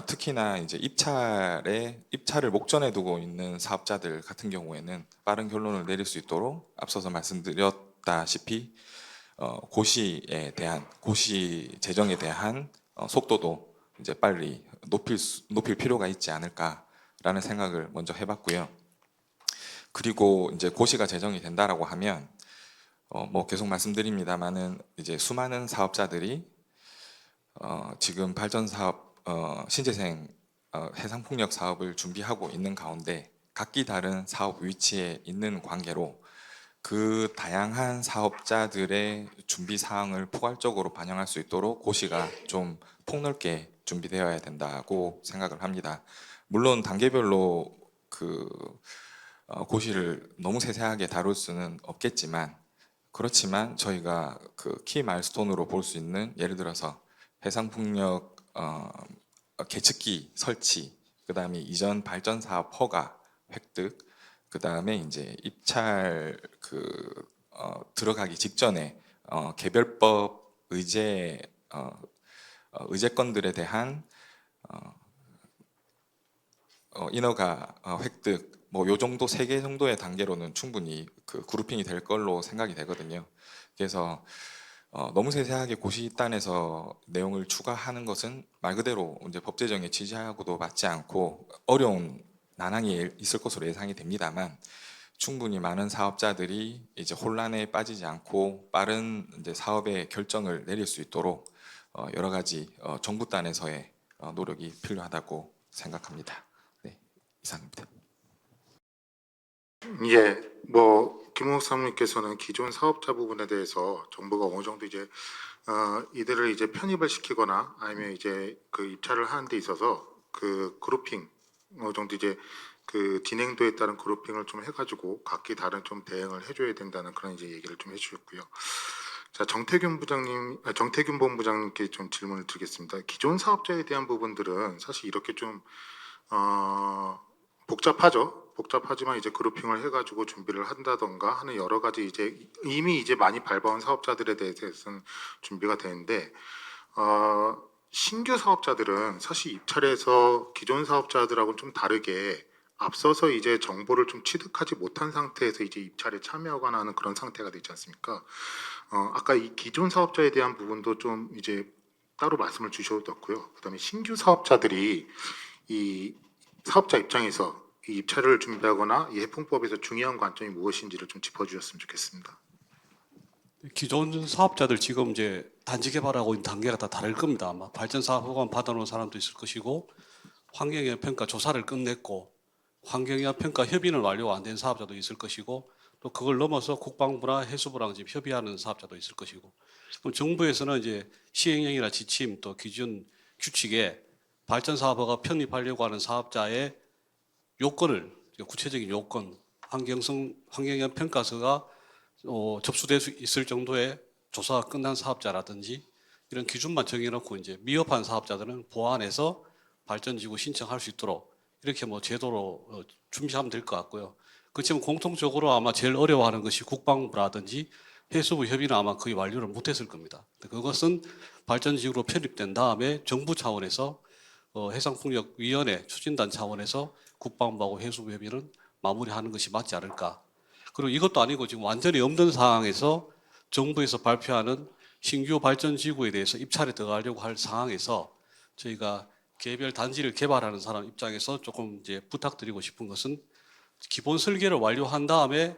특히나 이제 입찰을 목전에 두고 있는 사업자들 같은 경우에는 빠른 결론을 내릴 수 있도록 앞서서 말씀드렸다시피 고시 재정에 대한 속도도 이제 빨리 높일 필요가 있지 않을까라는 생각을 먼저 해봤고요. 그리고 이제 고시가 재정이 된다라고 하면 뭐 계속 말씀드립니다만은 이제 수많은 사업자들이 지금 발전 사업 신재생 해상풍력 사업을 준비하고 있는 가운데 각기 다른 사업 위치에 있는 관계로 그 다양한 사업자들의 준비 사항을 포괄적으로 반영할 수 있도록 고시가 좀 폭넓게 준비되어야 된다고 생각을 합니다. 물론 단계별로 그 고시를 너무 세세하게 다룰 수는 없겠지만 그렇지만 저희가 그 키 마일스톤으로 볼 수 있는 예를 들어서 해상풍력 계측기 설치, 그다음에 이전 발전 사업 허가 획득, 그다음에 이제 입찰 들어가기 직전에 개별법 의제건들에 대한 인허가 획득, 뭐 요 정도 3개 정도의 단계로는 충분히 그 그룹핑이 될 걸로 생각이 되거든요. 그래서 너무 세세하게 고시단에서 내용을 추가하는 것은 말 그대로 이제 법제정의 취지하고도 맞지 않고 어려운 난항이 있을 것으로 예상이 됩니다만, 충분히 많은 사업자들이 이제 혼란에 빠지지 않고 빠른 이제 사업의 결정을 내릴 수 있도록 여러 가지 정부단에서의 노력이 필요하다고 생각합니다. 네, 이상입니다. 예, 뭐 김홍욱 사무님께서는 기존 사업자 부분에 대해서 정부가 어느 정도 이제 이들을 이제 편입을 시키거나 아니면 이제 그 입찰을 하는 데 있어서 그 그룹핑 어느 정도 이제 그 진행도에 따른 그룹핑을 좀 해가지고 각기 다른 좀 대응을 해줘야 된다는 그런 이제 얘기를 좀 해주셨고요. 자, 정태균 본부장님께 좀 질문을 드리겠습니다. 기존 사업자에 대한 부분들은 사실 이렇게 좀 복잡하죠. 복잡하지만 이제 그룹핑을 해가지고 준비를 한다던가 하는 여러 가지 이제 이미 이제 많이 밟아온 사업자들에 대해서는 준비가 되는데 신규 사업자들은 사실 입찰에서 기존 사업자들하고는 좀 다르게 앞서서 이제 정보를 좀 취득하지 못한 상태에서 이제 입찰에 참여하거나 하는 그런 상태가 되지 않습니까? 아까 이 기존 사업자에 대한 부분도 좀 이제 따로 말씀을 주셔도 좋고요. 그다음에 신규 사업자들이 이 사업자 입장에서 이 입찰을 준비하거나 이 해풍법에서 중요한 관점이 무엇인지를 좀 짚어주셨으면 좋겠습니다. 기존 사업자들 지금 이제 단지 개발하고 있는 단계가 다 다를 겁니다. 아마 발전 사업 허가 받아놓은 사람도 있을 것이고, 환경영향 평가 조사를 끝냈고 환경영향 평가 협의는 완료가 안 된 사업자도 있을 것이고, 또 그걸 넘어서 국방부나 해수부랑 지금 협의하는 사업자도 있을 것이고, 그럼 정부에서는 이제 시행령이나 지침 또 기준 규칙에 발전 사업허가 편입하려고 하는 사업자의 요건을, 구체적인 요건, 환경영향 평가서가 접수될 수 있을 정도의 조사가 끝난 사업자라든지 이런 기준만 정해놓고 이제 미흡한 사업자들은 보완해서 발전지구 신청할 수 있도록 이렇게 뭐 제도로 준비하면 될 것 같고요. 그렇지만 공통적으로 아마 제일 어려워하는 것이 국방부라든지 해수부 협의는 아마 거의 완료를 못했을 겁니다. 그것은 발전지구로 편입된 다음에 정부 차원에서 해상풍력위원회 추진단 차원에서 국방부하고 해수부 협의는 마무리하는 것이 맞지 않을까. 그리고 이것도 아니고 지금 완전히 없는 상황에서 정부에서 발표하는 신규 발전지구에 대해서 입찰에 들어가려고 할 상황에서 저희가 개별 단지를 개발하는 사람 입장에서 조금 이제 부탁드리고 싶은 것은, 기본 설계를 완료한 다음에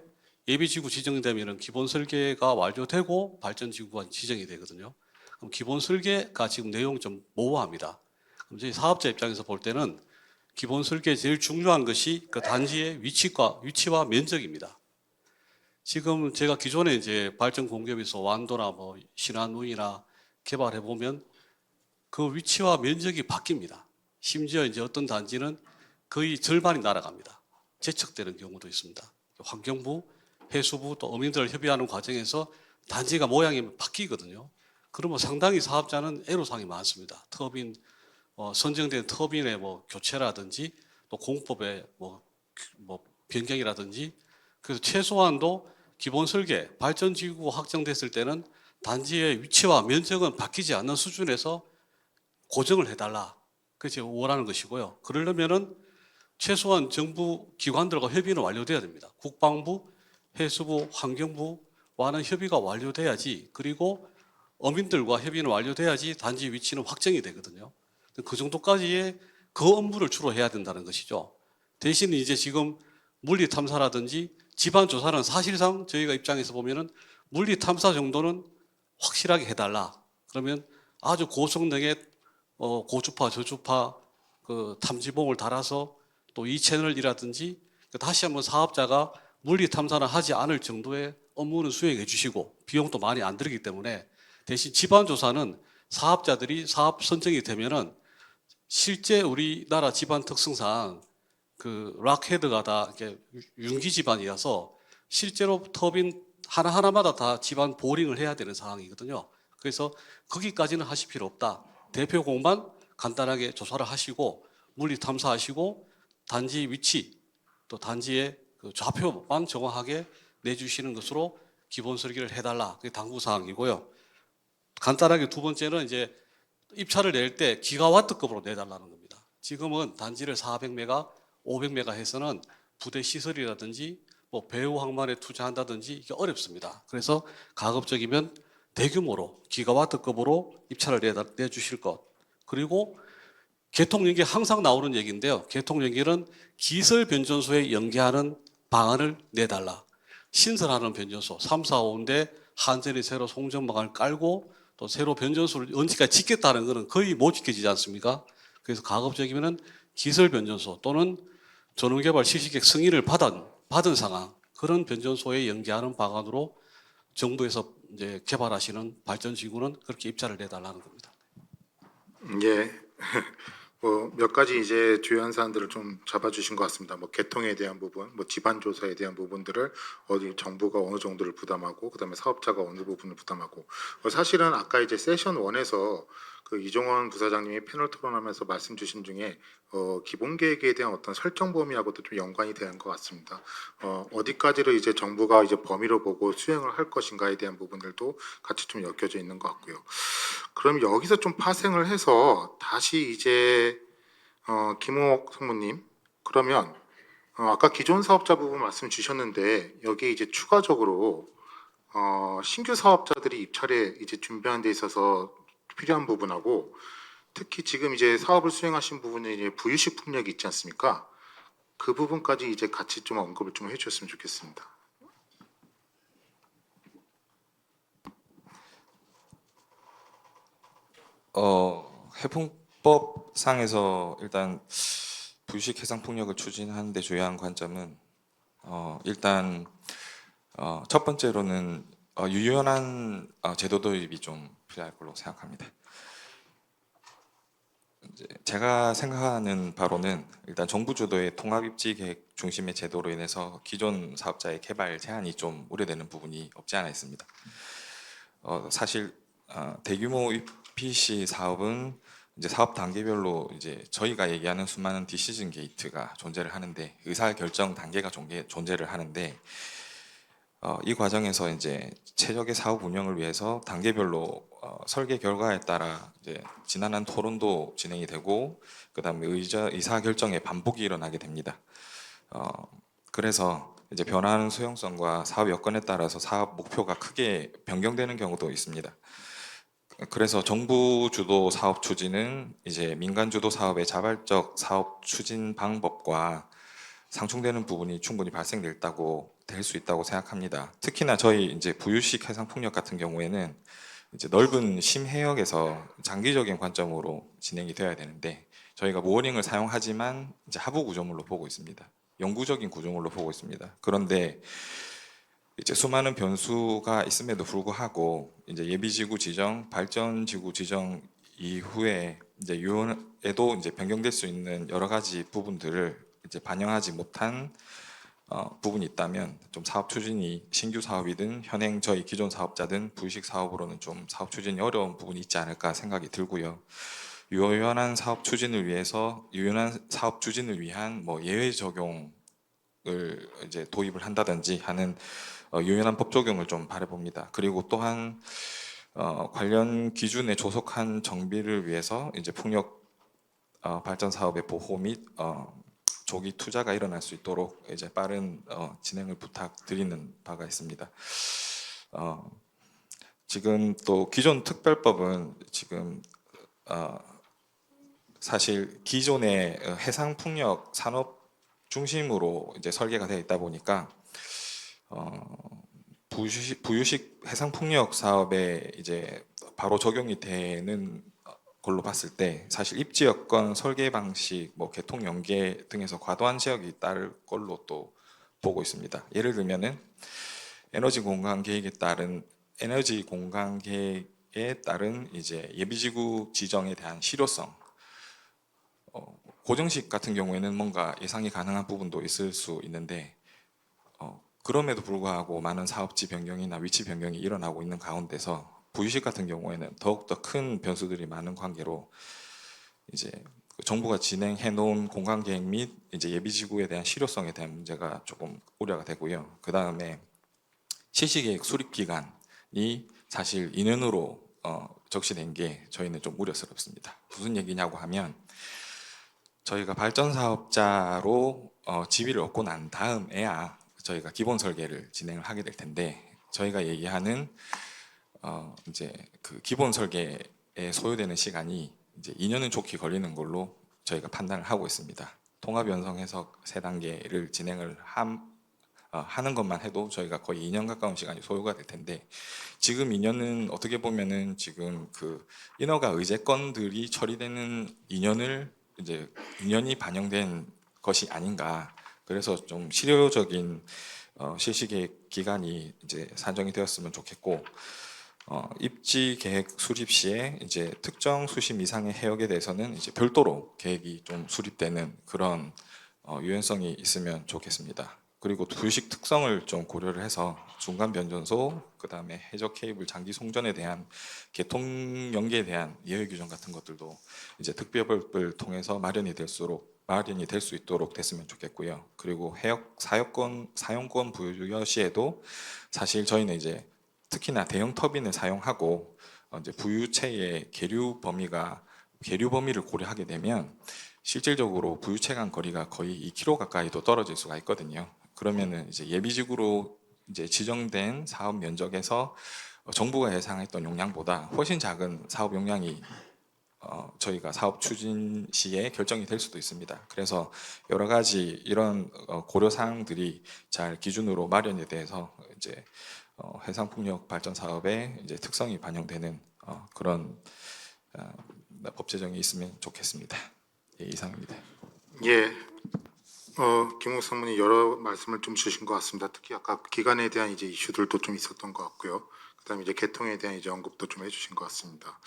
예비지구 지정되면은 기본 설계가 완료되고 발전지구가 지정이 되거든요. 그럼 기본 설계가 지금 내용이 좀 모호합니다. 그럼 저희 사업자 입장에서 볼 때는 기본 설계에 제일 중요한 것이 그 단지의 위치와 면적입니다. 지금 제가 기존에 이제 발전 공급에서 완도나 뭐 신안군이나 개발해 보면 그 위치와 면적이 바뀝니다. 심지어 이제 어떤 단지는 거의 절반이 날아갑니다. 재척되는 경우도 있습니다. 환경부, 해수부 또 어민들 협의하는 과정에서 단지가 모양이 바뀌거든요. 그러면 상당히 사업자는 애로사항이 많습니다. 터빈 선정된 터빈의 뭐 교체라든지 또 공법의 뭐 변경이라든지, 그래서 최소한도 기본 설계 발전지구 확정됐을 때는 단지의 위치와 면적은 바뀌지 않는 수준에서 고정을 해달라. 그게 제가 원하는 것이고요. 그러려면은 최소한 정부 기관들과 협의는 완료돼야 됩니다. 국방부, 해수부, 환경부와는 협의가 완료돼야지, 그리고 어민들과 협의는 완료돼야지 단지 위치는 확정이 되거든요. 그 정도까지의 그 업무를 주로 해야 된다는 것이죠. 대신 이제 지금 물리 탐사라든지 지반 조사는 사실상 저희가 입장에서 보면은 물리 탐사 정도는 확실하게 해달라. 그러면 아주 고성능의 고주파, 저주파 그 탐지봉을 달아서 또 이 채널이라든지 다시 한번 사업자가 물리 탐사는 하지 않을 정도의 업무는 수행해 주시고 비용도 많이 안 들기 때문에, 대신 지반 조사는 사업자들이 사업 선정이 되면은 실제 우리나라 지반 특성상 그 락헤드가 다 이렇게 융기 지반이라서 실제로 터빈 하나하나마다 다 지반 보링을 해야 되는 상황이거든요. 그래서 거기까지는 하실 필요 없다. 대표공만 간단하게 조사를 하시고 물리 탐사하시고 단지 위치 또 단지의 그 좌표만 정확하게 내주시는 것으로 기본 설계를 해달라. 그게 당부 사항이고요. 간단하게 두 번째는 이제 입찰을 낼 때 기가와트급으로 내달라는 겁니다. 지금은 단지를 400메가, 500메가 해서는 부대 시설이라든지 뭐 배후 항만에 투자한다든지 이게 어렵습니다. 그래서 가급적이면 대규모로 기가와트급으로 입찰을 내주실 것. 그리고 개통 연계 항상 나오는 얘기인데요. 개통 연계는 기설 변전소에 연계하는 방안을 내달라. 신설하는 변전소 3, 4, 5인데 한전이 새로 송전망을 깔고 또 새로 변전소를 언제까지 짓겠다는 것은 거의 못 지켜지지 않습니까? 그래서 가급적이면 기설 변전소 또는 전원개발 실시계획 승인을 받은 상황 그런 변전소에 연계하는 방안으로 정부에서 이제 개발하시는 발전지구는 그렇게 입찰을 내달라는 겁니다. 예. 뭐 몇 가지 이제 주요한 사안들을 좀 잡아주신 것 같습니다. 뭐 개통에 대한 부분, 뭐 지반 조사에 대한 부분들을 어디 정부가 어느 정도를 부담하고, 그다음에 사업자가 어느 부분을 부담하고. 사실은 아까 이제 세션 1에서 그 이종원 부사장님이 패널 토론하면서 말씀 주신 중에 기본 계획에 대한 어떤 설정 범위하고도 좀 연관이 되는 것 같습니다. 어디까지를 이제 정부가 이제 범위로 보고 수행을 할 것인가에 대한 부분들도 같이 좀 엮여져 있는 것 같고요. 그럼 여기서 좀 파생을 해서 다시 이제 김옥 성무님, 그러면 아까 기존 사업자 부분 말씀 주셨는데 여기에 이제 추가적으로 신규 사업자들이 입찰에 이제 준비하는 데 있어서 필요한 부분하고, 특히 지금 이제 사업을 수행하신 부분에 이제 부유식 풍력이 있지 않습니까? 그 부분까지 이제 같이 좀 언급을 좀 해주셨으면 좋겠습니다. 해풍법상에서 일단 부유식 해상 풍력을 추진하는 데 주요한 관점은 일단 첫 번째로는 유연한 제도 도입이 좀 필요할 걸로 생각합니다. 이제 제가 생각하는 바로는 일단 정부 주도의 통합 입지 계획 중심의 제도로 인해서 기존 사업자의 개발 제한이 좀 우려되는 부분이 없지 않아 있습니다. 사실 대규모 EPC 사업은 이제 사업 단계별로 이제 저희가 얘기하는 수많은 디시전 게이트가 존재를 하는데, 의사 결정 단계가 존재를 하는데, 이 과정에서 이제 최적의 사업 운영을 위해서 단계별로 설계 결과에 따라 이제 지난한 토론도 진행이 되고, 그다음에 의사 결정의 반복이 일어나게 됩니다. 그래서 이제 변화하는 수용성과 사업 여건에 따라서 사업 목표가 크게 변경되는 경우도 있습니다. 그래서 정부 주도 사업 추진은 이제 민간 주도 사업의 자발적 사업 추진 방법과 상충되는 부분이 충분히 될 수 있다고 생각합니다. 특히나 저희 이제 부유식 해상 풍력 같은 경우에는 이제 넓은 심해역에서 장기적인 관점으로 진행이 되어야 되는데, 저희가 모어링을 사용하지만 이제 하부 구조물로 보고 있습니다. 영구적인 구조물로 보고 있습니다. 그런데 이제 수많은 변수가 있음에도 불구하고 이제 예비지구 지정, 발전지구 지정 이후에 이제 유엔에도 이제 변경될 수 있는 여러 가지 부분들을 이제 반영하지 못한 부분이 있다면, 좀 사업 추진이 신규 사업이든 현행 저희 기존 사업자든 부유식 사업으로는 좀 사업 추진이 어려운 부분이 있지 않을까 생각이 들고요. 유연한 사업 추진을 위한 뭐 예외 적용을 이제 도입을 한다든지 하는 유연한 법 적용을 좀 바라봅니다. 그리고 또한 관련 기준에 조속한 정비를 위해서 이제 풍력 발전 사업의 보호 및 조기 투자가 일어날 수 있도록 이제 빠른 진행을 부탁드리는 바가 있습니다. 지금 또 기존 특별법은 지금 사실 기존의 해상 풍력 산업 중심으로 이제 설계가 되어 있다 보니까 부유식 해상 풍력 사업에 이제 바로 적용이 되는 걸로 봤을 때, 사실 입지 여건, 설계 방식, 뭐 개통 연계 등에서 과도한 제약이 따를 걸로 또 보고 있습니다. 예를 들면은 에너지 공간 계획에 따른 이제 예비지구 지정에 대한 실효성, 고정식 같은 경우에는 뭔가 예상이 가능한 부분도 있을 수 있는데, 그럼에도 불구하고 많은 사업지 변경이나 위치 변경이 일어나고 있는 가운데서 부유식 같은 경우에는 더욱더 큰 변수들이 많은 관계로 이제 정부가 진행해 놓은 공간 계획 및 이제 예비 지구에 대한 실효성에 대한 문제가 조금 우려가 되고요. 그 다음에 실시계획 수립 기간이 사실 2년으로 적시된 게 저희는 좀 우려스럽습니다. 무슨 얘기냐고 하면 저희가 발전 사업자로 지위를 얻고 난 다음에야 저희가 기본 설계를 진행을 하게 될 텐데 저희가 얘기하는 이제 그 기본 설계에 소요되는 시간이 이제 2년은 좋게 걸리는 걸로 저희가 판단을 하고 있습니다. 통합 연성 해석 3단계를 진행을 하는 것만 해도 저희가 거의 2년 가까운 시간이 소요가 될 텐데 지금 2년은 어떻게 보면은 지금 그 인허가 의제 건들이 처리되는 2년이 반영된 것이 아닌가. 그래서 좀 실효적인 실시계획 기간이 이제 산정이 되었으면 좋겠고 입지 계획 수립 시에 이제 특정 수심 이상의 해역에 대해서는 이제 별도로 계획이 좀 수립되는 그런 유연성이 있으면 좋겠습니다. 그리고 부유식 특성을 좀 고려를 해서 중간 변전소, 그 다음에 해적 케이블 장기 송전에 대한 개통 연계에 대한 예외 규정 같은 것들도 이제 특별법을 통해서 마련이 될 수 있도록 됐으면 좋겠고요. 그리고 해역 사용권 부여 시에도 사실 저희는 이제 특히나 대형 터빈을 사용하고 이제 부유체의 계류 범위를 고려하게 되면 실질적으로 부유체 간 거리가 거의 2km 가까이도 떨어질 수가 있거든요. 그러면은 이제 예비지구로 이제 지정된 사업 면적에서 정부가 예상했던 용량보다 훨씬 작은 사업 용량이 저희가 사업 추진 시에 결정이 될 수도 있습니다. 그래서 여러 가지 이런 고려 사항들이 잘 기준으로 마련이 돼서 이제 해상풍력 발전 사업의 이제 특성이 반영되는 그런 법 제정이 있으면 좋겠습니다. 예, 이상입니다. 예, 김웅 상무님 여러 말씀을 좀 주신 것 같습니다. 특히 아까 기간에 대한 이제 이슈들도 좀 있었던 것 같고요. 그다음에 이제 개통에 대한 이제 언급도 좀 해주신 것 같습니다.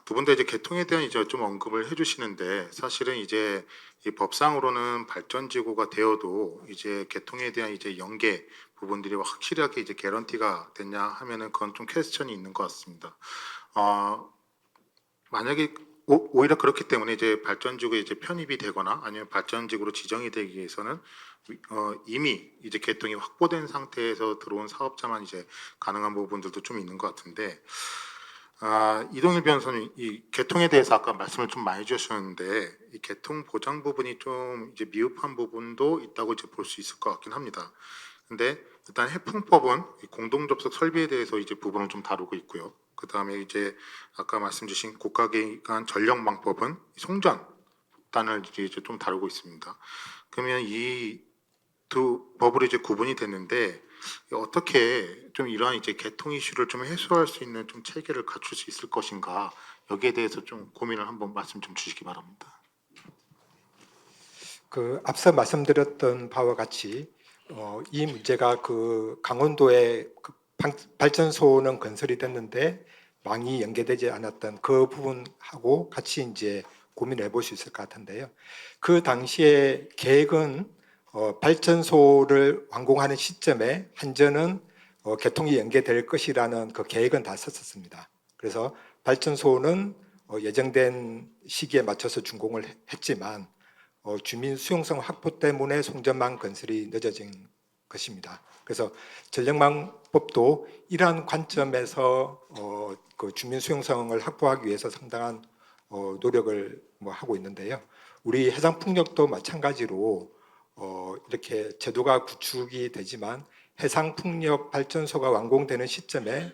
두 분 다 이제 개통에 대한 이제 좀 언급을 해주시는데 사실은 이제 이 법상으로는 발전지구가 되어도 이제 개통에 대한 이제 연계 부분들이 확실하게 이제 개런티가 됐냐 하면은 그건 좀 퀘스천이 있는 것 같습니다. 만약에 오히려 그렇기 때문에 이제 발전지구에 이제 편입이 되거나 아니면 발전지구로 지정이 되기 위해서는 이미 이제 개통이 확보된 상태에서 들어온 사업자만 이제 가능한 부분들도 좀 있는 것 같은데 이동일 변호사님 이 개통에 대해서 아까 말씀을 좀 많이 주셨는데 이 개통 보장 부분이 좀 이제 미흡한 부분도 있다고 이제 볼 수 있을 것 같긴 합니다. 근데 일단 해풍법은 이 공동 접속 설비에 대해서 이제 부분을 좀 다루고 있고요. 그 다음에 이제 아까 말씀 주신 고가기관 전력망법은 송전단을 이제 좀 다루고 있습니다. 그러면 이 두 법으로 이제 구분이 됐는데 어떻게 좀 이러한 이제 개통 이슈를 좀 해소할 수 있는 좀 체계를 갖출 수 있을 것인가 여기에 대해서 좀 고민을 한번 말씀 좀 주시기 바랍니다. 그 앞서 말씀드렸던 바와 같이 이 문제가 그 강원도에 그 발전소는 건설이 됐는데 망이 연계되지 않았던 그 부분하고 같이 이제 고민을 해볼 수 있을 것 같은데요. 그 당시에 계획은 발전소를 완공하는 시점에 한전은 개통이 연계될 것이라는 그 계획은 다 썼었습니다. 그래서 발전소는 예정된 시기에 맞춰서 준공을 했지만 주민 수용성 확보 때문에 송전망 건설이 늦어진 것입니다. 그래서 전력망법도 이러한 관점에서 그 주민 수용성을 확보하기 위해서 상당한 노력을 하고 있는데요. 우리 해상풍력도 마찬가지로 이렇게 제도가 구축이 되지만 해상풍력 발전소가 완공되는 시점에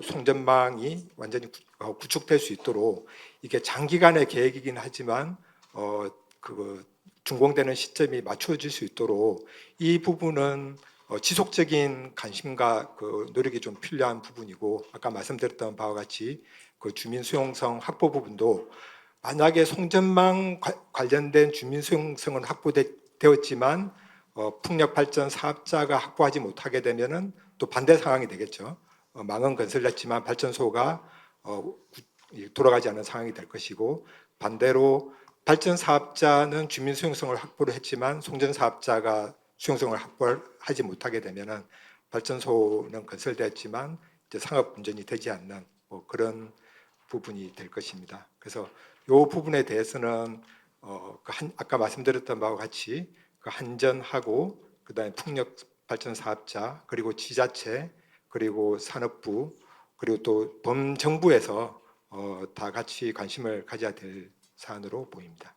송전망이 완전히 구축될 수 있도록 이게 장기간의 계획이긴 하지만 그 준공되는 시점이 맞춰질 수 있도록 이 부분은 지속적인 관심과 그 노력이 좀 필요한 부분이고 아까 말씀드렸던 바와 같이 그 주민 수용성 확보 부분도 만약에 송전망 관련된 주민 수용성은 확보되었지만 풍력 발전 사업자가 확보하지 못하게 되면은 또 반대 상황이 되겠죠. 망은 건설됐지만 발전소가 돌아가지 않는 상황이 될 것이고 반대로 발전 사업자는 주민 수용성을 확보를 했지만 송전 사업자가 수용성을 확보하지 못하게 되면은 발전소는 건설됐지만 이제 상업 운전이 되지 않는 그런 부분이 될 것입니다. 그래서 부분에 대해서는 아까 말씀드렸던 바와 같이 그 한전하고 그다음에 풍력 발전 사업자 그리고 지자체 그리고 산업부 그리고 또 범정부에서 다 같이 관심을 가져야 될 사안으로 보입니다.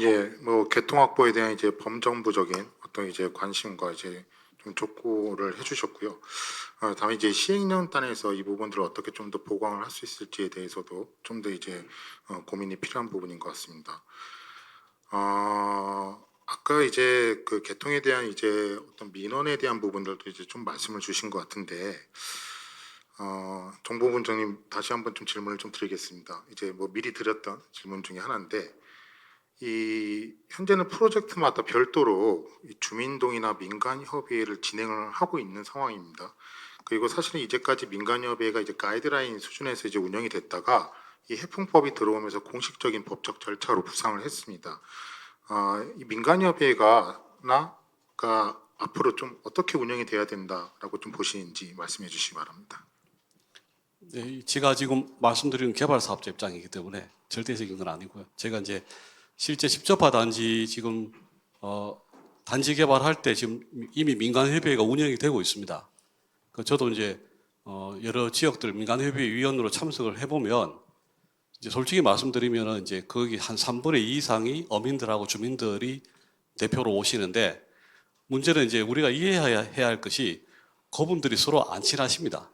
예, 뭐 개통 확보에 대한 이제 범정부적인 어떤 이제 관심과 이제 좀 촉구를 해주셨고요. 다음에 이제 시행령 단에서 이 부분들을 어떻게 좀 더 보강을 할 수 있을지에 대해서도 좀 더 이제 고민이 필요한 부분인 것 같습니다. 아까 이제 그 개통에 대한 이제 어떤 민원에 대한 부분들도 이제 좀 말씀을 주신 것 같은데, 정보분장님 다시 한번 좀 질문을 좀 드리겠습니다. 이제 뭐 미리 드렸던 질문 중에 하나인데, 이 현재는 프로젝트마다 별도로 이 주민동의나 민간협의회를 진행을 하고 있는 상황입니다. 그리고 사실은 이제까지 민간협의회가 이제 가이드라인 수준에서 이제 운영이 됐다가 이 해풍법이 들어오면서 공식적인 법적 절차로 부상을 했습니다. 이 민간협의회가 앞으로 좀 어떻게 운영이 돼야 된다라고 좀 보시는지 말씀해 주시기 바랍니다. 네, 제가 지금 말씀드리는 개발 사업자 입장이기 때문에 절대적인 건 아니고요. 제가 이제 실제 집접화 단지 지금 단지 개발할 때 지금 이미 민간협의회가 운영이 되고 있습니다. 저도 이제 여러 지역들 민간협의회 위원으로 참석을 해보면 이제 솔직히 말씀드리면은 이제 거기 한 3분의 2 이상이 어민들하고 주민들이 대표로 오시는데 문제는 이제 우리가 이해해야 할 것이 그분들이 서로 안 친하십니다.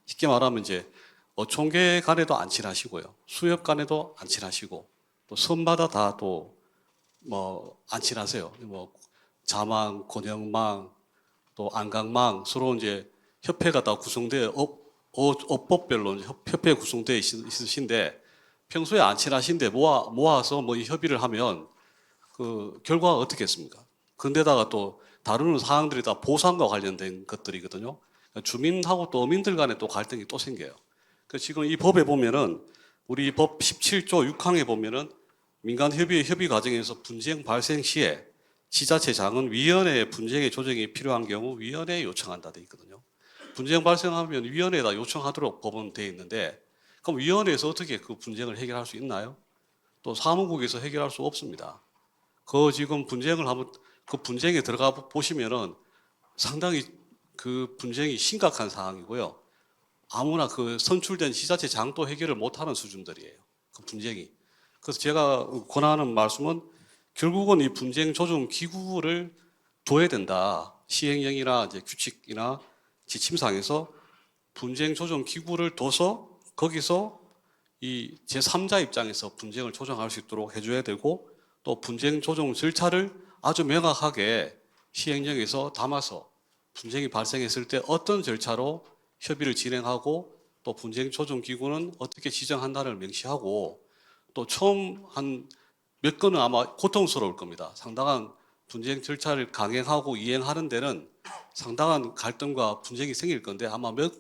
쉽게 말하면 이제 어촌계 간에도 안 친하시고요. 수협 간에도 안 친하시고 또 섬마다 다 또 뭐 안 친하세요. 뭐 자망, 권영망, 또 안강망 서로 이제 협회가 다 구성돼 업법별로 이제 협회 구성돼 있으신데 평소에 안 친하신데 모아서 뭐 협의를 하면 그 결과가 어떻겠습니까? 근데다가 또 다루는 사항들이 다 보상과 관련된 것들이거든요. 그러니까 주민하고 또 어민들 간에 또 갈등이 또 생겨요. 그 지금 이 법에 보면은 우리 법 17조 6항에 보면은 민간협의회 협의 과정에서 분쟁 발생 시에 지자체장은 위원회의 분쟁의 조정이 필요한 경우 위원회에 요청한다 돼 있거든요. 분쟁 발생하면 위원회에다 요청하도록 법은 돼 있는데 그럼 위원회에서 어떻게 그 분쟁을 해결할 수 있나요? 또 사무국에서 해결할 수 없습니다. 그 지금 분쟁을 하면 그 분쟁에 들어가 보시면은 상당히 그 분쟁이 심각한 상황이고요. 아무나 그 선출된 지자체장도 해결을 못하는 수준들이에요. 그 분쟁이. 그래서 제가 권하는 말씀은 결국은 이 분쟁 조정 기구를 둬야 된다. 시행령이나 이제 규칙이나 지침상에서 분쟁 조정 기구를 둬서 거기서 이 제3자 입장에서 분쟁을 조정할 수 있도록 해줘야 되고 또 분쟁 조정 절차를 아주 명확하게 시행령에서 담아서 분쟁이 발생했을 때 어떤 절차로 협의를 진행하고 또 분쟁 조정 기구는 어떻게 지정한다를 명시하고 또 처음 한 몇 건은 아마 고통스러울 겁니다. 상당한 분쟁 절차를 강행하고 이행하는 데는 상당한 갈등과 분쟁이 생길 건데 아마 몇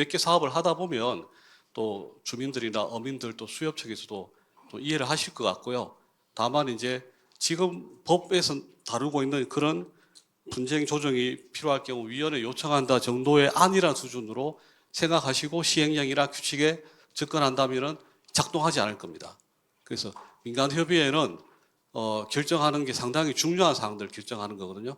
개 사업을 하다 보면 또 주민들이나 어민들 또 수협 측에서도 또 이해를 하실 것 같고요. 다만 이제 지금 법에서 다루고 있는 그런 분쟁 조정이 필요할 경우 위원회 요청한다 정도의 안이란 수준으로 생각하시고 시행령이나 규칙에 접근한다면은 작동하지 않을 겁니다. 그래서 민간협의회는 결정하는 게 상당히 중요한 사항들을 결정하는 거거든요.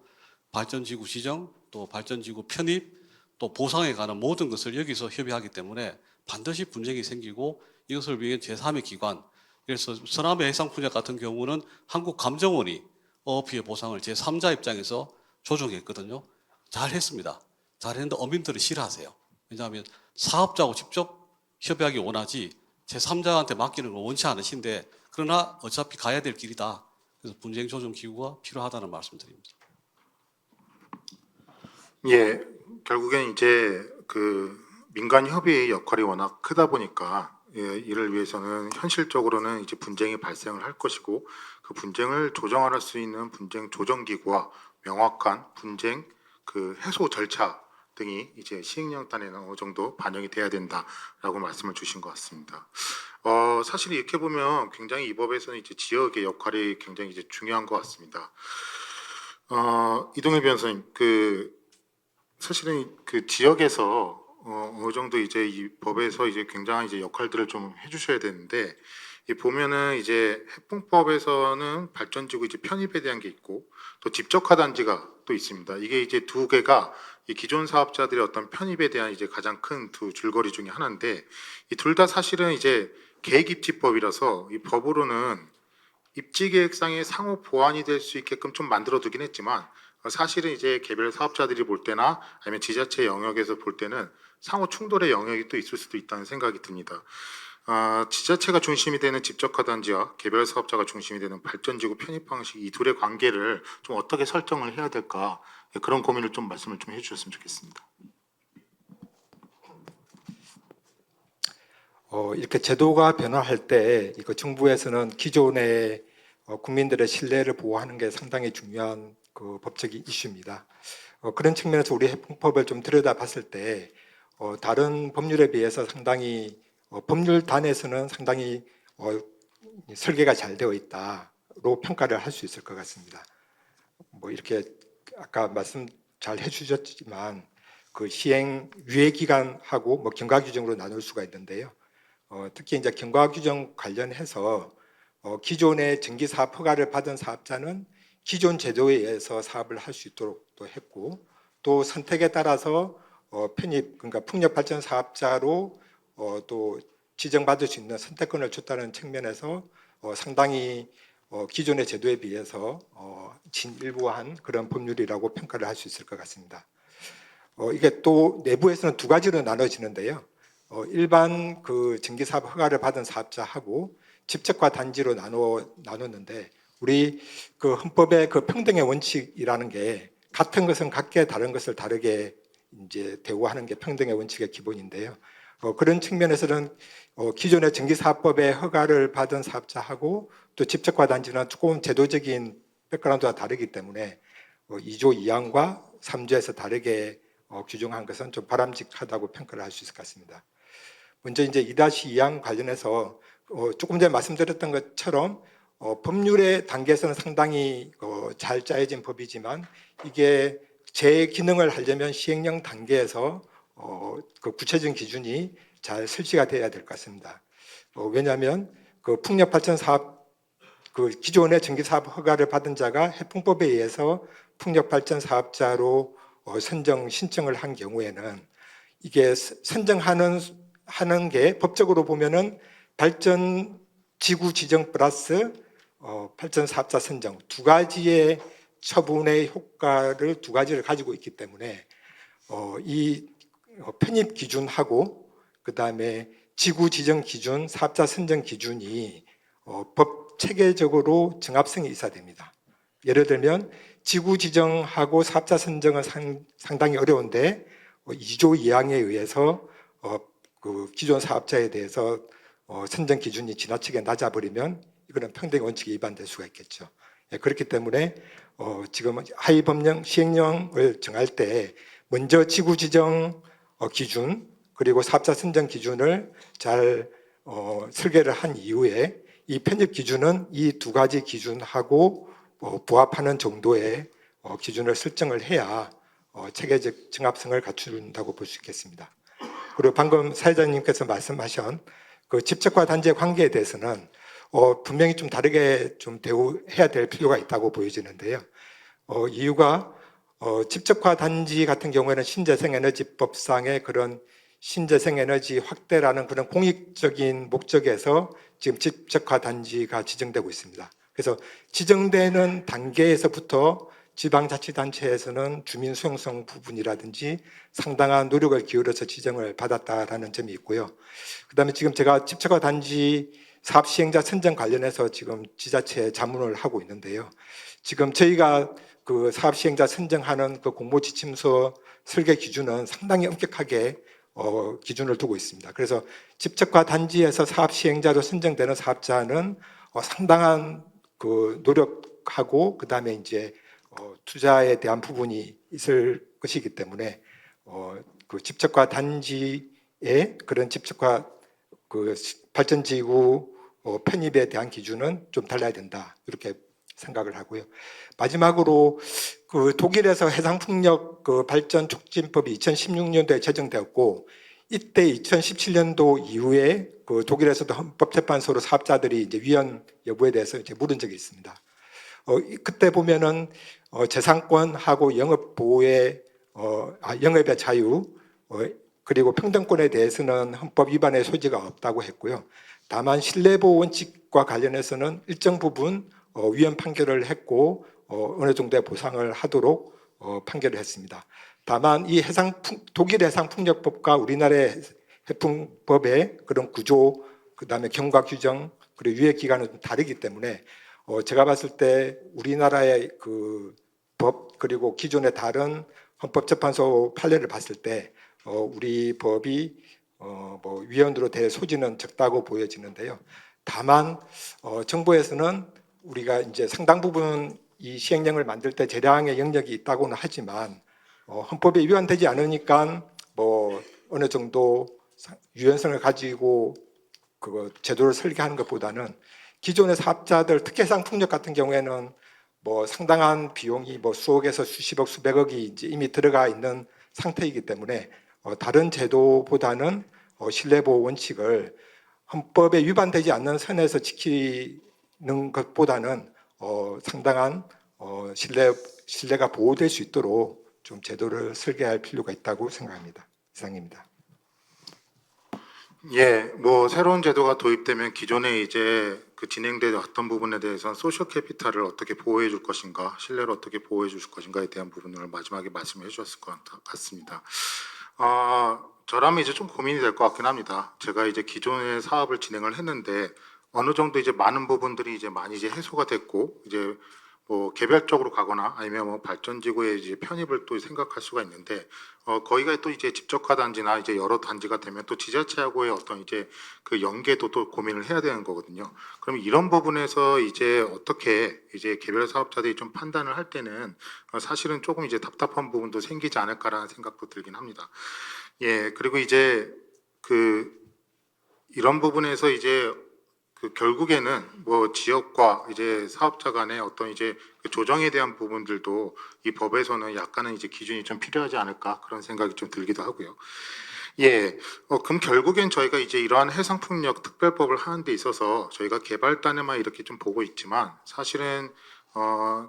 발전지구 지정, 또 발전지구 편입, 또 보상에 관한 모든 것을 여기서 협의하기 때문에 반드시 분쟁이 생기고 이것을 위해 제3의 기관, 그래서 서남의 해상풍력 같은 경우는 한국감정원이 어업피해 보상을 제3자 입장에서 조정했거든요. 잘했습니다. 잘했는데 어민들은 싫어하세요. 왜냐하면 사업자하고 직접 협의하기 원하지 제3자한테 맡기는 걸 원치 않으신데 그러나 어차피 가야 될 길이다. 그래서 분쟁 조정 기구가 필요하다는 말씀드립니다. 예, 결국엔 이제 그 민간 협의의 역할이 워낙 크다 보니까 이를 위해서는 현실적으로는 이제 분쟁이 발생을 할 것이고 그 분쟁을 조정할 수 있는 분쟁 조정 기구와 명확한 분쟁 그 해소 절차 등이 이제 시행령단에는 어느 정도 반영이 돼야 된다라고 말씀을 주신 것 같습니다. 사실 이렇게 보면 굉장히 이 법에서는 이제 지역의 역할이 굉장히 이제 중요한 것 같습니다. 이동일 변호사님, 그 사실은 그 지역에서 어느 정도 이제 이 법에서 이제 굉장한 이제 역할들을 좀 해주셔야 되는데 이 보면은 이제 해풍법에서는 발전지구 이제 편입에 대한 게 있고 또 집적화 단지가 또 있습니다. 이게 이제 두 개가 이 기존 사업자들의 어떤 편입에 대한 이제 가장 큰 두 줄거리 중에 하나인데 이 둘 다 사실은 이제 계획입지법이라서 이 법으로는 입지계획상의 상호 보완이 될 수 있게끔 좀 만들어두긴 했지만 사실은 이제 개별 사업자들이 볼 때나 아니면 지자체 영역에서 볼 때는 상호 충돌의 영역이 또 있을 수도 있다는 생각이 듭니다. 지자체가 중심이 되는 집적화 단지와 개별 사업자가 중심이 되는 발전지구 편입 방식 이 둘의 관계를 좀 어떻게 설정을 해야 될까 그런 고민을 좀 말씀을 좀 해주셨으면 좋겠습니다. 이렇게 제도가 변화할 때 이거 정부에서는 기존의 국민들의 신뢰를 보호하는 게 상당히 중요한 그 법적 이슈입니다. 그런 측면에서 우리 해풍법을 좀 들여다봤을 때 다른 법률에 비해서 상당히 법률단에서는 상당히 설계가 잘 되어 있다로 평가를 할 수 있을 것 같습니다. 뭐 이렇게 아까 말씀 잘 해주셨지만 그 시행 유예 기간하고 뭐 경과 규정으로 나눌 수가 있는데요. 특히 이제 경과 규정 관련해서 기존의 정기 사업 허가를 받은 사업자는 기존 제도에 의해서 사업을 할 수 있도록 또 했고 또 선택에 따라서 편입 그러니까 풍력 발전 사업자로 또 지정받을 수 있는 선택권을 줬다는 측면에서 상당히 기존의 제도에 비해서 진일보한 그런 법률이라고 평가를 할 수 있을 것 같습니다. 이게 또 내부에서는 두 가지로 나눠지는데요. 일반 그 정기사업 허가를 받은 사업자하고 집적과 단지로 나눴는데 우리 그 헌법의 그 평등의 원칙이라는 게 같은 것은 같게 다른 것을 다르게 이제 대우하는 게 평등의 원칙의 기본인데요. 그런 측면에서는 기존의 정기사업법의 허가를 받은 사업자하고 또 집적과 단지는 조금 제도적인 백그라운드가 다르기 때문에 2조 2항과 3조에서 다르게 규정한 것은 좀 바람직하다고 평가를 할 수 있을 것 같습니다. 먼저 이제 2-2항 관련해서 조금 전에 말씀드렸던 것처럼 법률의 단계에서는 상당히 잘 짜여진 법이지만 이게 제 기능을 하려면 시행령 단계에서 그 구체적인 기준이 잘 설치가 돼야 될 것 같습니다. 왜냐하면 그 풍력 발전 사업 그 기존의 정기 사업 허가를 받은 자가 해풍법에 의해서 풍력 발전 사업자로 선정 신청을 한 경우에는 이게 선정하는 게 법적으로 보면은 발전 지구 지정 플러스 발전 사업자 선정 두 가지의 처분의 효과를 두 가지를 가지고 있기 때문에 이 편입 기준하고 그 다음에 지구 지정 기준, 사업자 선정 기준이 법 체계적으로 정합성이 있어야 됩니다. 예를 들면 지구 지정하고 사업자 선정은 상당히 어려운데 2조 2항에 의해서 그 기존 사업자에 대해서 선정 기준이 지나치게 낮아버리면 이거는 평등 원칙에 위반될 수가 있겠죠. 그렇기 때문에 지금 하위 법령 시행령을 정할 때 먼저 지구 지정 기준 그리고 사업자 선정 기준을 잘 설계를 한 이후에 이 편입 기준은 이 두 가지 기준하고 부합하는 정도의 기준을 설정을 해야 체계적 정합성을 갖춘다고 볼 수 있겠습니다. 그리고 방금 사회자님께서 말씀하신 그 집적과 단지의 관계에 대해서는 분명히 좀 다르게 좀 대우해야 될 필요가 있다고 보여지는데요. 이유가 집적화 단지 같은 경우에는 신재생에너지법상의 그런 신재생에너지 확대라는 그런 공익적인 목적에서 지금 집적화 단지가 지정되고 있습니다. 그래서 지정되는 단계에서부터 지방자치단체에서는 주민 수용성 부분이라든지 상당한 노력을 기울여서 지정을 받았다라는 점이 있고요. 그다음에 지금 제가 집적화 단지 사업 시행자 선정 관련해서 지금 지자체에 자문을 하고 있는데요. 지금 저희가 그 사업 시행자 선정하는 그 공모 지침서 설계 기준은 상당히 엄격하게 기준을 두고 있습니다. 그래서 집적화 단지에서 사업 시행자로 선정되는 사업자는 상당한 그 노력하고 그다음에 이제 투자에 대한 부분이 있을 것이기 때문에 그 집적화 단지의 그런 집적화 그 발전지구 편입에 대한 기준은 좀 달라야 된다 이렇게 생각을 하고요. 마지막으로 그 독일에서 해상풍력 그 발전 촉진법이 2016년도에 제정되었고 이때 2017년도 이후에 그 독일에서도 헌법재판소로 사업자들이 이제 위헌 여부에 대해서 이제 물은 적이 있습니다. 그때 보면은 재산권하고 영업 보호의 영업의 자유 그리고 평등권에 대해서는 헌법 위반의 소지가 없다고 했고요. 다만 신뢰보호 원칙과 관련해서는 일정 부분 위헌 판결을 했고 어느 정도의 보상을 하도록 판결을 했습니다. 다만 이 독일 해상풍력법과 우리나라의 해풍법의 그런 구조, 그다음에 경과 규정 그리고 유예 기간은 좀 다르기 때문에 제가 봤을 때 우리나라의 그 법 그리고 기존의 다른 헌법재판소 판례를 봤을 때 우리 법이 뭐 위헌으로 될 소지는 적다고 보여지는데요. 다만 정부에서는 우리가 이제 상당 부분 이 시행령을 만들 때 재량의 영역이 있다고는 하지만 헌법에 위반되지 않으니까 뭐 어느 정도 유연성을 가지고 그 제도를 설계하는 것보다는 기존의 사업자들 특히 해상풍력 같은 경우에는 뭐 상당한 비용이 뭐 수억에서 수십억 수백억이 이제 이미 들어가 있는 상태이기 때문에 다른 제도보다는 신뢰보호 원칙을 헌법에 위반되지 않는 선에서 지키는 것보다는 상당한 신뢰가 보호될 수 있도록 좀 제도를 설계할 필요가 있다고 생각합니다. 이상입니다. 예, 뭐 새로운 제도가 도입되면 기존에 이제 그 진행돼 왔던 부분에 대해서는 소셜 캐피탈을 어떻게 보호해 줄 것인가, 신뢰를 어떻게 보호해 줄 것인가에 대한 부분을 마지막에 말씀해 주셨을 것 같습니다. 저라면 이제 좀 고민이 될 것 같긴 합니다. 제가 이제 기존의 사업을 진행을 했는데 어느 정도 이제 많은 부분들이 이제 많이 이제 해소가 됐고 이제 뭐 개별적으로 가거나 아니면 뭐 발전지구의 이제 편입을 또 생각할 수가 있는데 거기가 또 이제 집적화 단지나 이제 여러 단지가 되면 또 지자체하고의 어떤 이제 그 연계도 또 고민을 해야 되는 거거든요. 그럼 이런 부분에서 이제 어떻게 이제 개별 사업자들이 좀 판단을 할 때는 사실은 조금 이제 답답한 부분도 생기지 않을까라는 생각도 들긴 합니다. 예, 그리고 이제 그 이런 부분에서 이제 그 결국에는 뭐 지역과 이제 사업자 간의 어떤 이제 그 조정에 대한 부분들도 이 법에서는 약간은 이제 기준이 좀 필요하지 않을까 그런 생각이 좀 들기도 하고요. 예, 그럼 결국엔 저희가 이제 이러한 해상풍력 특별법을 하는 데 있어서 저희가 개발단에만 이렇게 좀 보고 있지만 사실은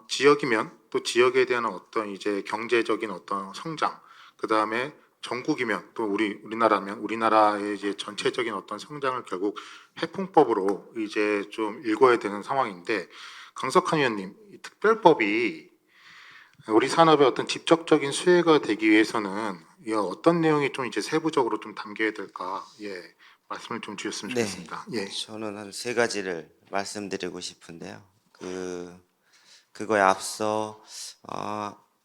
지역이면 또 지역에 대한 어떤 이제 경제적인 어떤 성장, 그 다음에 전국이면 또 우리나라면 우리나라의 이제 전체적인 어떤 성장을 결국 해풍법으로 이제 좀 읽어야 되는 상황인데 강석한 의원님, 이 특별법이 우리 산업의 어떤 직접적인 수혜가 되기 위해서는 이 어떤 내용이 좀 이제 세부적으로 좀 담겨야 될까? 예, 말씀을 좀 주셨으면 네. 좋겠습니다. 예. 저는 한 세 가지를 말씀드리고 싶은데요. 그거에 앞서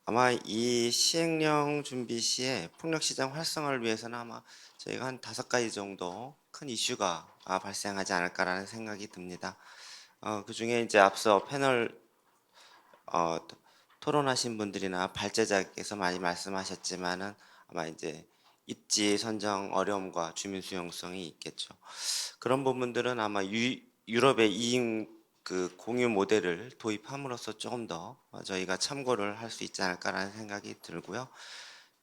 아마 이 시행령 준비 시에 풍력시장 활성화를 위해서는 아마 저희가 한 5가지 정도 큰 이슈가 발생하지 않을까라는 생각이 듭니다. 그 중에 이제 앞서 패널 토론하신 분들이나 발제자께서 많이 말씀하셨지만은 아마 이제 입지 선정 어려움과 주민 수용성이 있겠죠. 그런 부분들은 아마 유럽의 2인 그 공유 모델을 도입함으로써 조금 더 저희가 참고를 할 수 있지 않을까라는 생각이 들고요.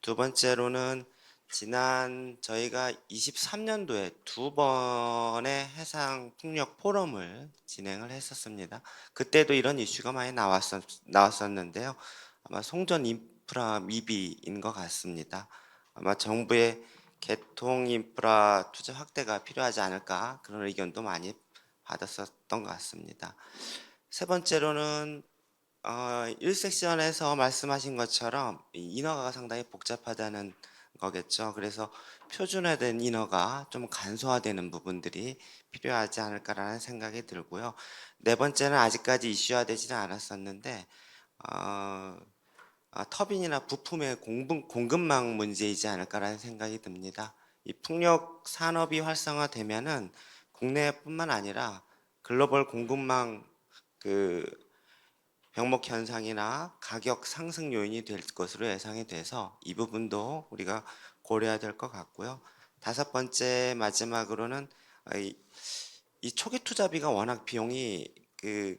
두 번째로는 지난 저희가 23년도에 2번의 해상 풍력 포럼을 진행을 했었습니다. 그때도 이런 이슈가 많이 나왔었는데요. 아마 송전 인프라 미비인 것 같습니다. 아마 정부의 개통 인프라 투자 확대가 필요하지 않을까 그런 의견도 많이 받았었던 것 같습니다. 세 번째로는 1섹션에서 말씀하신 것처럼 이 인허가가 상당히 복잡하다는 거겠죠. 그래서 표준화된 인허가 좀 간소화되는 부분들이 필요하지 않을까라는 생각이 들고요. 네 번째는 아직까지 이슈화되지는 않았었는데 터빈이나 부품의 공급망 문제이지 않을까라는 생각이 듭니다. 이 풍력 산업이 활성화되면은 국내뿐만 아니라 글로벌 공급망 그 병목 현상이나 가격 상승 요인이 될 것으로 예상이 돼서 이 부분도 우리가 고려해야 될 것 같고요. 5번째 마지막으로는 이 초기 투자비가 워낙 비용이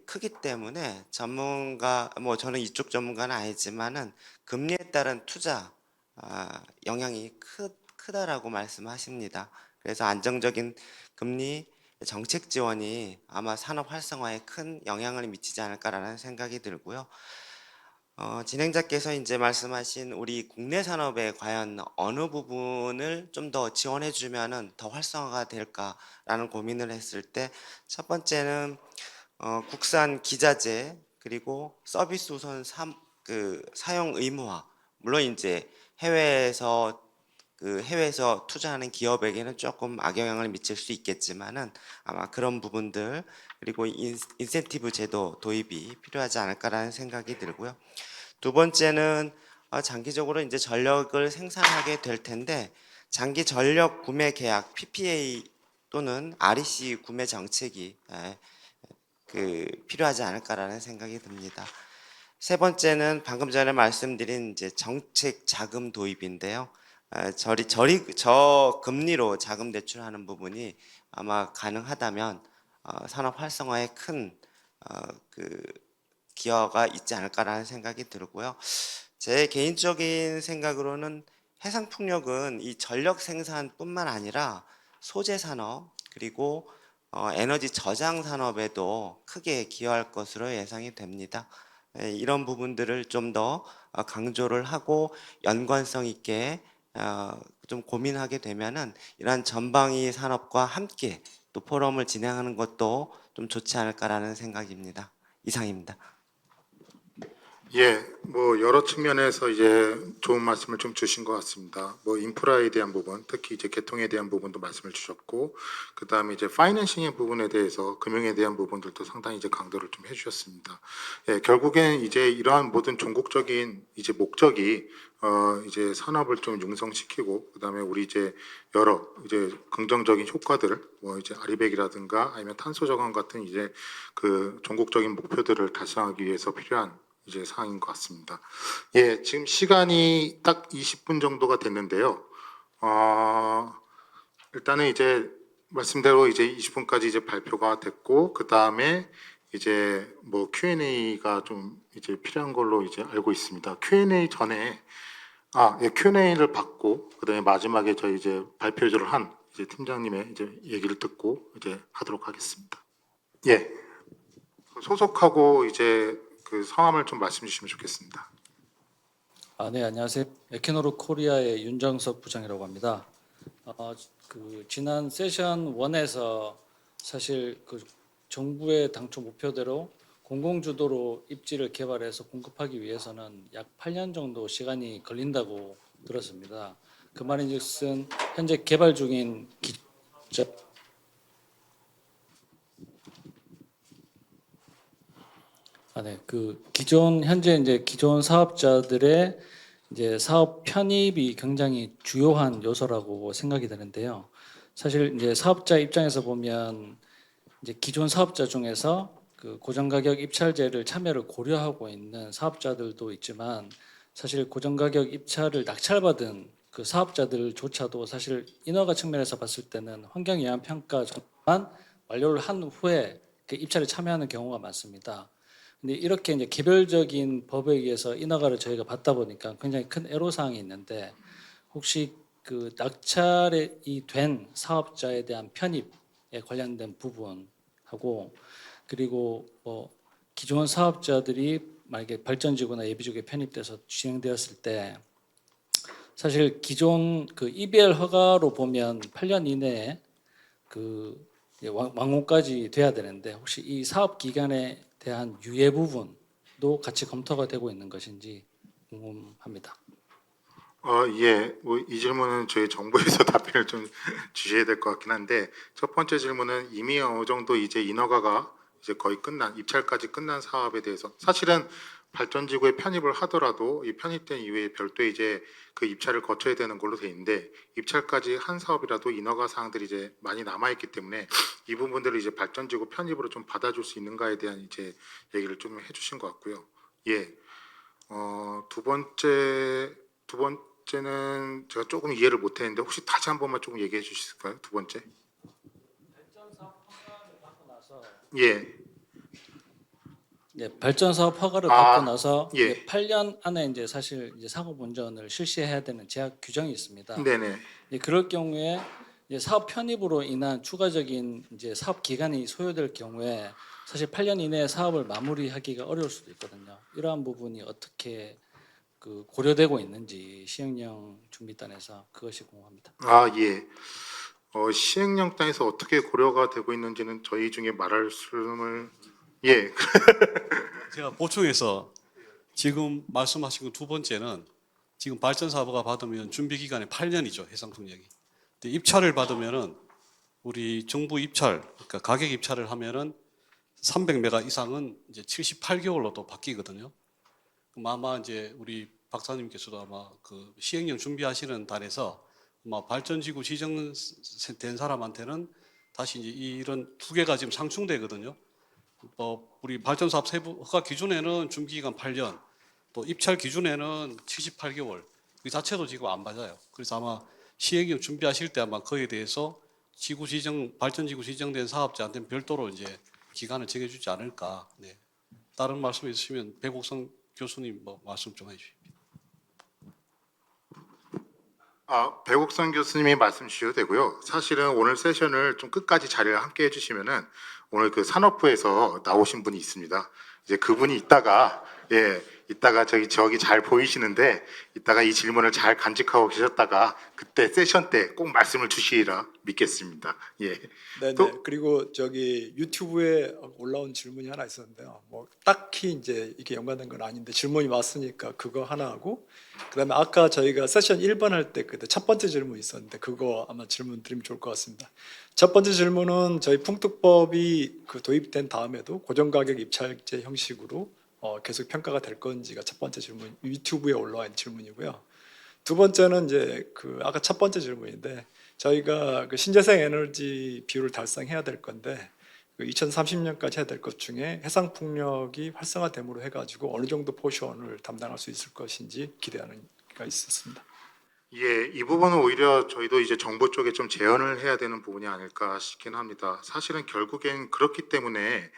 크기 때문에 전문가 뭐 저는 이쪽 전문가는 아니지만은 금리에 따른 투자 영향이 크다라고 말씀하십니다. 그래서 안정적인 금리 정책 지원이 아마 산업 활성화에 큰 영향을 미치지 않을까라는 생각이 들고요. 진행자께서 이제 말씀하신 우리 국내 산업에 과연 어느 부분을 좀 더 지원해 주면은 더 활성화가 될까라는 고민을 했을 때 첫 번째는 국산 기자재 그리고 서비스 우선 사용 의무화. 물론 이제 해외에서 투자하는 기업에게는 조금 악영향을 미칠 수 있겠지만은 아마 그런 부분들 그리고 인센티브 제도 도입이 필요하지 않을까라는 생각이 들고요. 두 번째는 장기적으로 이제 전력을 생산하게 될 텐데 장기 전력 구매 계약 PPA 또는 REC 구매 정책이 필요하지 않을까라는 생각이 듭니다. 세 번째는 방금 전에 말씀드린 이제 정책 자금 도입인데요. 저금리로 자금 대출하는 부분이 아마 가능하다면 산업 활성화에 큰 기여가 있지 않을까라는 생각이 들고요. 제 개인적인 생각으로는 해상풍력은 이 전력 생산뿐만 아니라 소재 산업 그리고 에너지 저장 산업에도 크게 기여할 것으로 예상이 됩니다. 이런 부분들을 좀 더 강조를 하고 연관성 있게 좀 고민하게 되면은 이러한 전방위 산업과 함께 또 포럼을 진행하는 것도 좀 좋지 않을까라는 생각입니다. 이상입니다. 예, 뭐 여러 측면에서 이제 좋은 말씀을 좀 주신 것 같습니다. 뭐 인프라에 대한 부분, 특히 이제 개통에 대한 부분도 말씀을 주셨고, 그 다음에 이제 파이낸싱의 부분에 대해서 금융에 대한 부분들도 상당히 이제 강조를 좀 해주셨습니다. 예, 결국엔 이제 이러한 모든 종국적인 이제 목적이 이제 산업을 좀 융성시키고, 그 다음에 우리 이제 여러 이제 긍정적인 효과들을 뭐 이제 아리백이라든가 아니면 탄소 저감 같은 이제 그 종국적인 목표들을 달성하기 위해서 필요한 이제 사항인 것 같습니다. 예, 지금 시간이 딱 20분 정도가 됐는데요. 일단은 이제 말씀대로 이제 20분까지 이제 발표가 됐고, 그 다음에 이제 뭐 Q&A가 좀 이제 필요한 걸로 이제 알고 있습니다. Q&A 전에 예, Q&A를 받고, 그 다음에 마지막에 저희 이제 발표를 한 이제 팀장님의 이제 얘기를 듣고 이제 하도록 하겠습니다. 예, 소속하고 이제 그 성함을 좀 말씀 주시면 좋겠습니다. 네, 안녕하세요. 에케노르 코리아의 윤정석 부장이라고 합니다. 지난 세션 1에서 사실 그 정부의 당초 목표대로 공공주도로 입지를 개발해서 공급하기 위해서는 약 8년 정도 시간이 걸린다고 들었습니다. 그 말인즉슨 현재 개발 중인 현재 이제 기존 사업자들의 이제 사업 편입이 굉장히 주요한 요소라고 생각이 되는데요. 사실 이제 사업자 입장에서 보면 이제 기존 사업자 중에서 그 고정가격 입찰제를 참여를 고려하고 있는 사업자들도 있지만 사실 고정가격 입찰을 낙찰받은 그 사업자들조차도 사실 인허가 측면에서 봤을 때는 환경영향 평가만 완료를 한 후에 그 입찰에 참여하는 경우가 많습니다. 근데 이렇게 이제 개별적인 법에 의해서 인허가를 저희가 받다 보니까 굉장히 큰 애로사항이 있는데 혹시 그 낙찰이 된 사업자에 대한 편입에 관련된 부분하고 그리고 뭐 기존 사업자들이 만약에 발전지구나 예비지구에 편입돼서 진행되었을 때 사실 기존 그 EBL 허가로 보면 8년 이내에 그 완공까지 돼야 되는데 혹시 이 사업 기간에 대한 유예 부분도 같이 검토가 되고 있는 것인지 궁금합니다. 예, 뭐 이 질문은 저희 정부에서 답변을 좀 주셔야 될 것 같긴 한데 첫 번째 질문은 이미 어느 정도 이제 인허가가 이제 거의 끝난 입찰까지 끝난 사업에 대해서 사실은 발전지구에 편입을 하더라도 이 편입된 이후에 별도의 이제 그 입찰을 거쳐야 되는 걸로 돼 있는데 입찰까지 한 사업이라도 인허가 사항들이 이제 많이 남아 있기 때문에 이 부분들을 이제 발전지구 편입으로 좀 받아줄 수 있는가에 대한 이제 얘기를 좀 해주신 것 같고요. 예, 두 번째는 제가 조금 이해를 못했는데 혹시 다시 한 번만 조금 얘기해 주실까요? 두 번째. 예. 발전 사업 허가를 아, 받고 나서 예. 이제 8년 안에 이제 사실 이제 사고 본전을 실시해야 되는 제약 규정이 있습니다. 네네. 그럴 경우에 이제 사업 편입으로 인한 추가적인 이제 사업 기간이 소요될 경우에 사실 8년 이내에 사업을 마무리하기가 어려울 수도 있거든요. 이러한 부분이 어떻게 그 고려되고 있는지 시행령 준비단에서 그것이 궁금합니다. 아, 예. 시행령 땅에서 어떻게 고려가 되고 있는지는 저희 중에 말할 수를 예. 제가 보충해서 지금 말씀하신 그 두 번째는 지금 발전사업가 받으면 준비 기간이 8년이죠, 해상풍력이. 근데 입찰을 받으면은 우리 정부 입찰, 그러니까 가격 입찰을 하면은 300메가 이상은 이제 78개월로 또 바뀌거든요. 그럼 아마 이제 우리 박사님께서도 아마 그 시행령 준비하시는 달에서 아마 발전지구 지정된 사람한테는 다시 이제 이런 두 개가 지금 상충되거든요. 우리 발전사업 세부 허가 기준에는 준비기간 8년, 또 입찰 기준에는 78개월. 그 자체도 지금 안 맞아요. 그래서 아마 시행령 준비하실 때 아마 그에 대해서 지구 지정 발전지구 지정된 사업자한테는 별도로 이제 기간을 정해주지 않을까. 네. 다른 말씀 있으시면 백옥성 교수님 뭐 말씀 좀 해주십시오. 배국선 교수님이 말씀 주셔도 되고요. 사실은 오늘 세션을 좀 끝까지 자리를 함께 해주시면은 오늘 그 산업부에서 나오신 분이 있습니다. 이제 그분이 이따가 저기 잘 보이시는데 이따가 이 질문을 잘 간직하고 계셨다가 그때 세션 때 꼭 말씀을 주시리라 믿겠습니다. 예. 네네. 또- 그리고 저기 유튜브에 올라온 질문이 하나 있었는데요. 뭐 딱히 이제 이게 연관된 건 아닌데 질문이 왔으니까 그거 하나 하고, 그다음에 아까 저희가 세션 1번 할 때 그때 첫 번째 질문 있었는데 그거 아마 질문 드리면 좋을 것 같습니다. 첫 번째 질문은 저희 풍특법이 그 도입된 다음에도 고정가격 입찰제 형식으로 계속 평가가 될 건지가 첫 번째 질문, 유튜브에 올라와 있는 질문이고요. 두 번째는 이제 그 아까 첫 번째 질문인데 저희가 그 신재생 에너지 비율을 달성해야 될 건데 그 2030년까지 해야 될 것 중에 해상 풍력이 활성화됨으로 해가지고 어느 정도 포션을 담당할 수 있을 것인지 기대하는 게 있었습니다. 예, 이 부분은 오히려 저희도 이제 정부 쪽에 좀 제언을 해야 되는 부분이 아닐까 싶긴 합니다. 사실은 결국엔 그렇기 때문에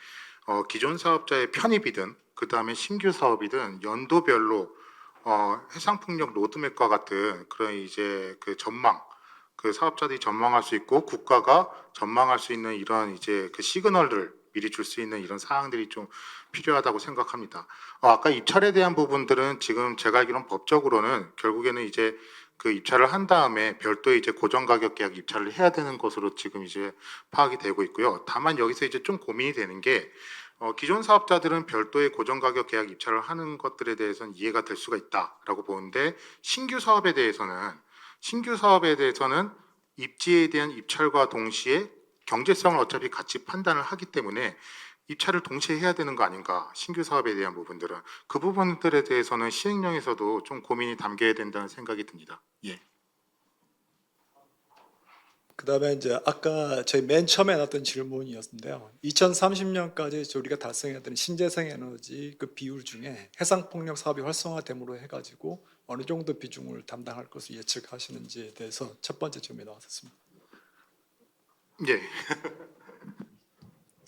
기존 사업자의 편입이든 그 다음에 신규 사업이든 연도별로 해상풍력 로드맵과 같은 그런 이제 그 전망, 그 사업자들이 전망할 수 있고 국가가 전망할 수 있는 이런 이제 그 시그널을 미리 줄 수 있는 이런 사항들이 좀 필요하다고 생각합니다. 아까 입찰에 대한 부분들은 지금 제가 알기로는 법적으로는 결국에는 이제 그 입찰을 한 다음에 별도의 이제 고정가격 계약 입찰을 해야 되는 것으로 지금 이제 파악이 되고 있고요. 다만 여기서 이제 좀 고민이 되는 게 기존 사업자들은 별도의 고정가격 계약 입찰을 하는 것들에 대해서는 이해가 될 수가 있다라고 보는데 신규 사업에 대해서는 입지에 대한 입찰과 동시에 경제성을 어차피 같이 판단을 하기 때문에 입찰을 동시에 해야 되는 거 아닌가, 신규 사업에 대한 부분들은 그 부분들에 대해서는 시행령에서도 좀 고민이 담겨야 된다는 생각이 듭니다. 예. 그다음에 이제 아까 저희 맨 처음에 나왔던 질문이었는데요. 2030년까지 우리가 달성해야 되는 신재생 에너지 그 비율 중에 해상 풍력 사업이 활성화됨으로 해가지고 어느 정도 비중을 담당할 것을 예측하시는지에 대해서 첫 번째 질문이 나왔습니다. 예.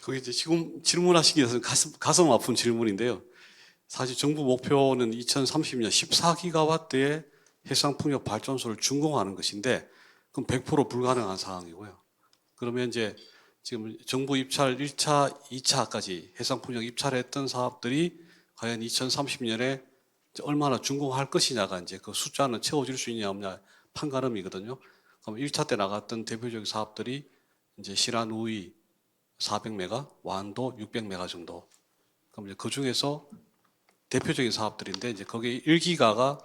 그게 이제 지금 질문하신 게 가슴 아픈 질문인데요. 사실 정부 목표는 2030년 14기가와트의 해상풍력 발전소를 준공하는 것인데 그럼 100% 불가능한 상황이고요. 그러면 이제 지금 정부 입찰 1차, 2차까지 해상풍력 입찰했던 사업들이 과연 2030년에 얼마나 준공할 것이냐가 이제 그 숫자는 채워질 수 있냐 없냐 판가름이거든요. 그럼 1차 때 나갔던 대표적인 사업들이 이제 실안 우이 400메가, 완도 600메가 정도. 그럼 이제 그 중에서 대표적인 사업들인데 이제 거기 1기가가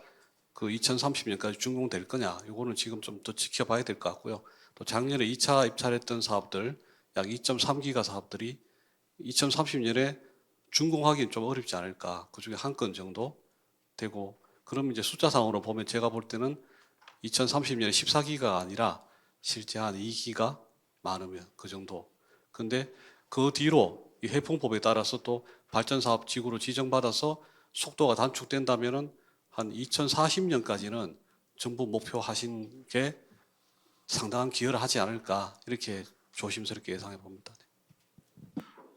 그 2030년까지 준공될 거냐? 이거는 지금 좀 더 지켜봐야 될 것 같고요. 또 작년에 2차 입찰했던 사업들 약 2.3기가 사업들이 2030년에 준공하기는 좀 어렵지 않을까? 그 중에 한 건 정도 되고, 그럼 이제 숫자상으로 보면 제가 볼 때는 2030년에 14기가가 아니라 실제 한 2기가 많으면 그 정도. 근데 그 뒤로 이 해풍법에 따라서 또 발전사업 지구로 지정받아서 속도가 단축된다면은 한 2040년까지는 정부 목표하신 게 상당한 기여를 하지 않을까 이렇게 조심스럽게 예상해 봅니다.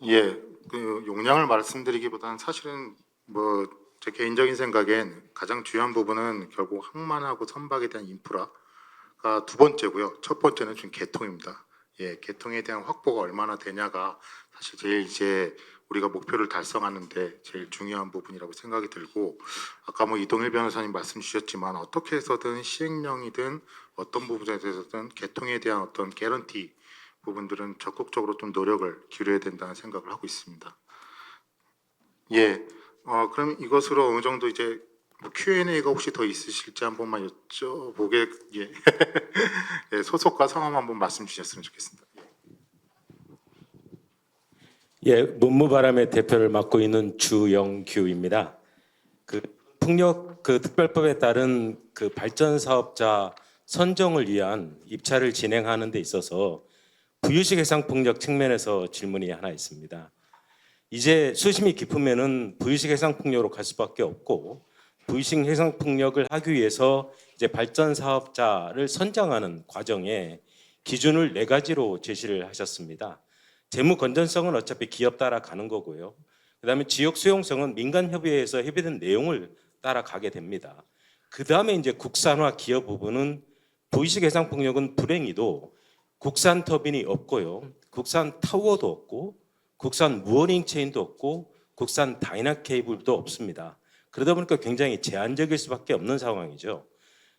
예, 그 용량을 말씀드리기보다는 사실은 뭐 제 개인적인 생각엔 가장 중요한 부분은 결국 항만하고 선박에 대한 인프라가 두 번째고요. 첫 번째는 지금 개통입니다. 예, 개통에 대한 확보가 얼마나 되냐가 사실 제일 이제 우리가 목표를 달성하는데 제일 중요한 부분이라고 생각이 들고, 아까 뭐 이동일 변호사님 말씀 주셨지만 어떻게 해서든 시행령이든 어떤 부분에 대해서든 개통에 대한 어떤 개런티 부분들은 적극적으로 좀 노력을 기울여야 된다는 생각을 하고 있습니다. 예, 그럼 이것으로 어느 정도 이제 뭐 Q&A가 혹시 더 있으실지 한 번만 여쭤보게, 예. 예, 소속과 성함 한번 말씀 주셨으면 좋겠습니다. 예, 문무바람의 대표를 맡고 있는 주영규입니다. 그 풍력 그 특별법에 따른 그 발전 사업자 선정을 위한 입찰을 진행하는 데 있어서 부유식 해상 풍력 측면에서 질문이 하나 있습니다. 이제 수심이 깊으면은 부유식 해상 풍력으로 갈 수밖에 없고, 부유식 해상 풍력을 하기 위해서 이제 발전 사업자를 선정하는 과정에 기준을 4가지로 제시를 하셨습니다. 재무 건전성은 어차피 기업 따라가는 거고요. 그다음에 지역 수용성은 민간 협의회에서 협의된 내용을 따라가게 됩니다. 그다음에 이제 국산화 기업 부분은 부유식 해상 풍력은 불행히도 국산 터빈이 없고요. 국산 타워도 없고 국산 무어링 체인도 없고 국산 다이나 케이블도 없습니다. 그러다 보니까 굉장히 제한적일 수밖에 없는 상황이죠.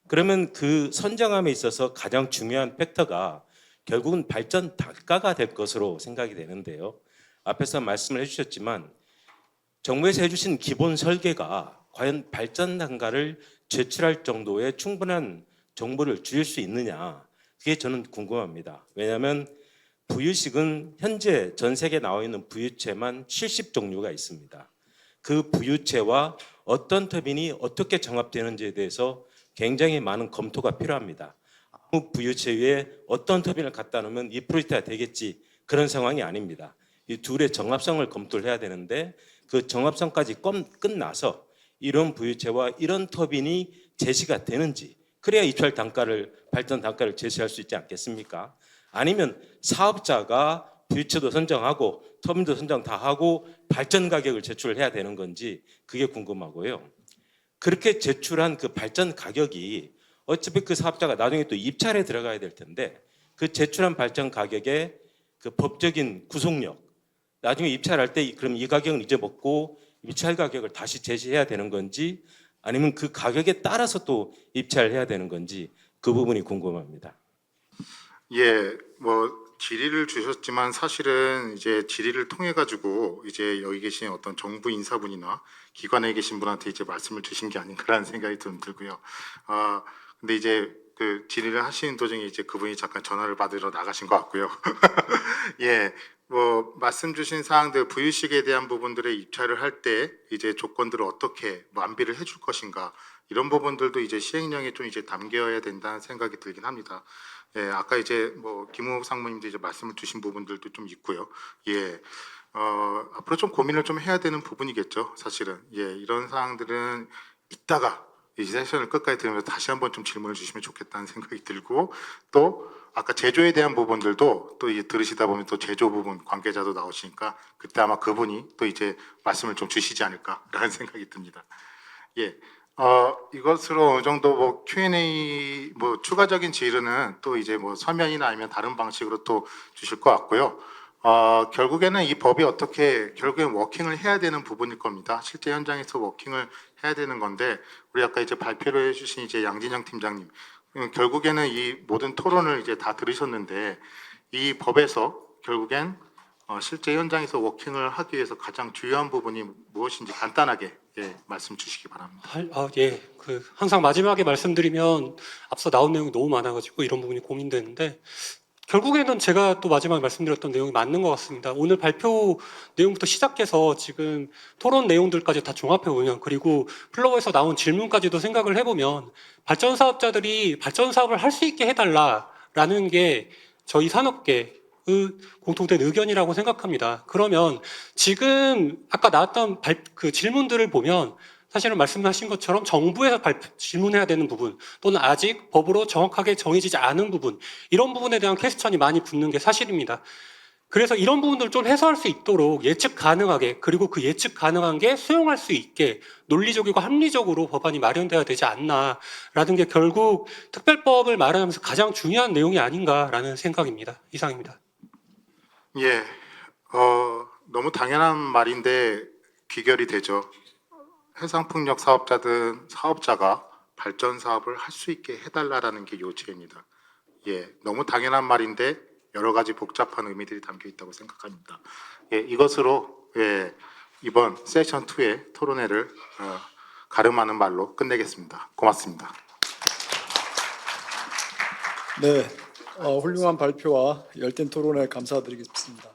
그러면 그 선정함에 있어서 가장 중요한 팩터가 결국은 발전 단가가 될 것으로 생각이 되는데요. 앞에서 말씀을 해주셨지만 정부에서 해주신 기본 설계가 과연 발전 단가를 제출할 정도의 충분한 정보를 줄 수 있느냐, 그게 저는 궁금합니다. 왜냐하면 부유식은 현재 전 세계에 나와 있는 부유체만 70종류가 있습니다. 그 부유체와 어떤 터빈이 어떻게 정합되는지에 대해서 굉장히 많은 검토가 필요합니다. 아무 부유체 위에 어떤 터빈을 갖다 놓으면 이 프로젝트가 되겠지, 그런 상황이 아닙니다. 이 둘의 정합성을 검토를 해야 되는데 그 정합성까지 끝나서 이런 부유체와 이런 터빈이 제시가 되는지, 그래야 입찰 단가를, 발전 단가를 제시할 수 있지 않겠습니까? 아니면 사업자가 부유체도 선정하고 터빈도 선정 다 하고 발전 가격을 제출해야 되는 건지, 그게 궁금하고요. 그렇게 제출한 그 발전 가격이 어차피 그 사업자가 나중에 또 입찰에 들어가야 될 텐데, 그 제출한 발전 가격의 그 법적인 구속력, 나중에 입찰할 때 그럼 이 가격은 잊어먹고 입찰 가격을 다시 제시해야 되는 건지, 아니면 그 가격에 따라서 또 입찰을 해야 되는 건지, 그 부분이 궁금합니다. 예, 뭐 질의를 주셨지만 사실은 이제 질의를 통해 가지고 이제 여기 계신 어떤 정부 인사분이나 기관에 계신 분한테 이제 말씀을 주신 게 아닌가라는 생각이 좀 들고요. 근데 이제 그 질의를 하시는 도중에 이제 그분이 잠깐 전화를 받으러 나가신 것 같고요. 예, 뭐 말씀 주신 사항들, 부유식에 대한 부분들의 입찰을 할 때 이제 조건들을 어떻게 완비를 해줄 것인가, 이런 부분들도 이제 시행령에 좀 이제 담겨야 된다는 생각이 들긴 합니다. 예, 아까 이제 뭐 김우욱 상무님도 이제 말씀을 주신 부분들도 좀 있고요. 예, 앞으로 좀 고민을 좀 해야 되는 부분이겠죠, 사실은. 예, 이런 사항들은 이따가 이 세션을 끝까지 들으면서 다시 한번 좀 질문을 주시면 좋겠다는 생각이 들고, 또 아까 제조에 대한 부분들도 또 이제 들으시다 보면 또 제조 부분 관계자도 나오시니까 그때 아마 그분이 또 이제 말씀을 좀 주시지 않을까라는 생각이 듭니다. 예. 이것으로 어느 정도 뭐 Q&A 뭐 추가적인 질의는 또 이제 뭐 서면이나 아니면 다른 방식으로 또 주실 것 같고요. 결국에는 이 법이 어떻게 결국엔 워킹을 해야 되는 부분일 겁니다. 실제 현장에서 워킹을 해야 되는 건데, 우리 아까 이제 발표를 해주신 이제 양진영 팀장님, 결국에는 이 모든 토론을 이제 다 들으셨는데, 이 법에서 결국엔 실제 현장에서 워킹을 하기 위해서 가장 중요한 부분이 무엇인지 간단하게 예, 말씀 주시기 바랍니다. 예, 그 항상 마지막에 말씀드리면 앞서 나온 내용이 너무 많아가지고 이런 부분이 고민되는데, 결국에는 제가 또 마지막에 말씀드렸던 내용이 맞는 것 같습니다. 오늘 발표 내용부터 시작해서 지금 토론 내용들까지 다 종합해보면, 그리고 플로어에서 나온 질문까지도 생각을 해보면, 발전 사업자들이 발전 사업을 할 수 있게 해달라라는 게 저희 산업계의 공통된 의견이라고 생각합니다. 그러면 지금 아까 나왔던 그 질문들을 보면 사실은 말씀하신 것처럼 정부에서 질문해야 되는 부분, 또는 아직 법으로 정확하게 정해지지 않은 부분, 이런 부분에 대한 퀘스천이 많이 붙는 게 사실입니다. 그래서 이런 부분들을 좀 해소할 수 있도록 예측 가능하게, 그리고 그 예측 가능한 게 수용할 수 있게 논리적이고 합리적으로 법안이 마련돼야 되지 않나라는 게 결국 특별법을 마련하면서 가장 중요한 내용이 아닌가라는 생각입니다. 이상입니다. 예, 너무 당연한 말인데 귀결이 되죠. 해상풍력 사업자든 사업자가 발전 사업을 할 수 있게 해달라라는 게 요지입니다. 예, 너무 당연한 말인데 여러 가지 복잡한 의미들이 담겨 있다고 생각합니다. 예, 이것으로 이번 세션 2의 토론회를 가름하는 말로 끝내겠습니다. 고맙습니다. 네, 훌륭한 발표와 열띤 토론에 감사드리겠습니다.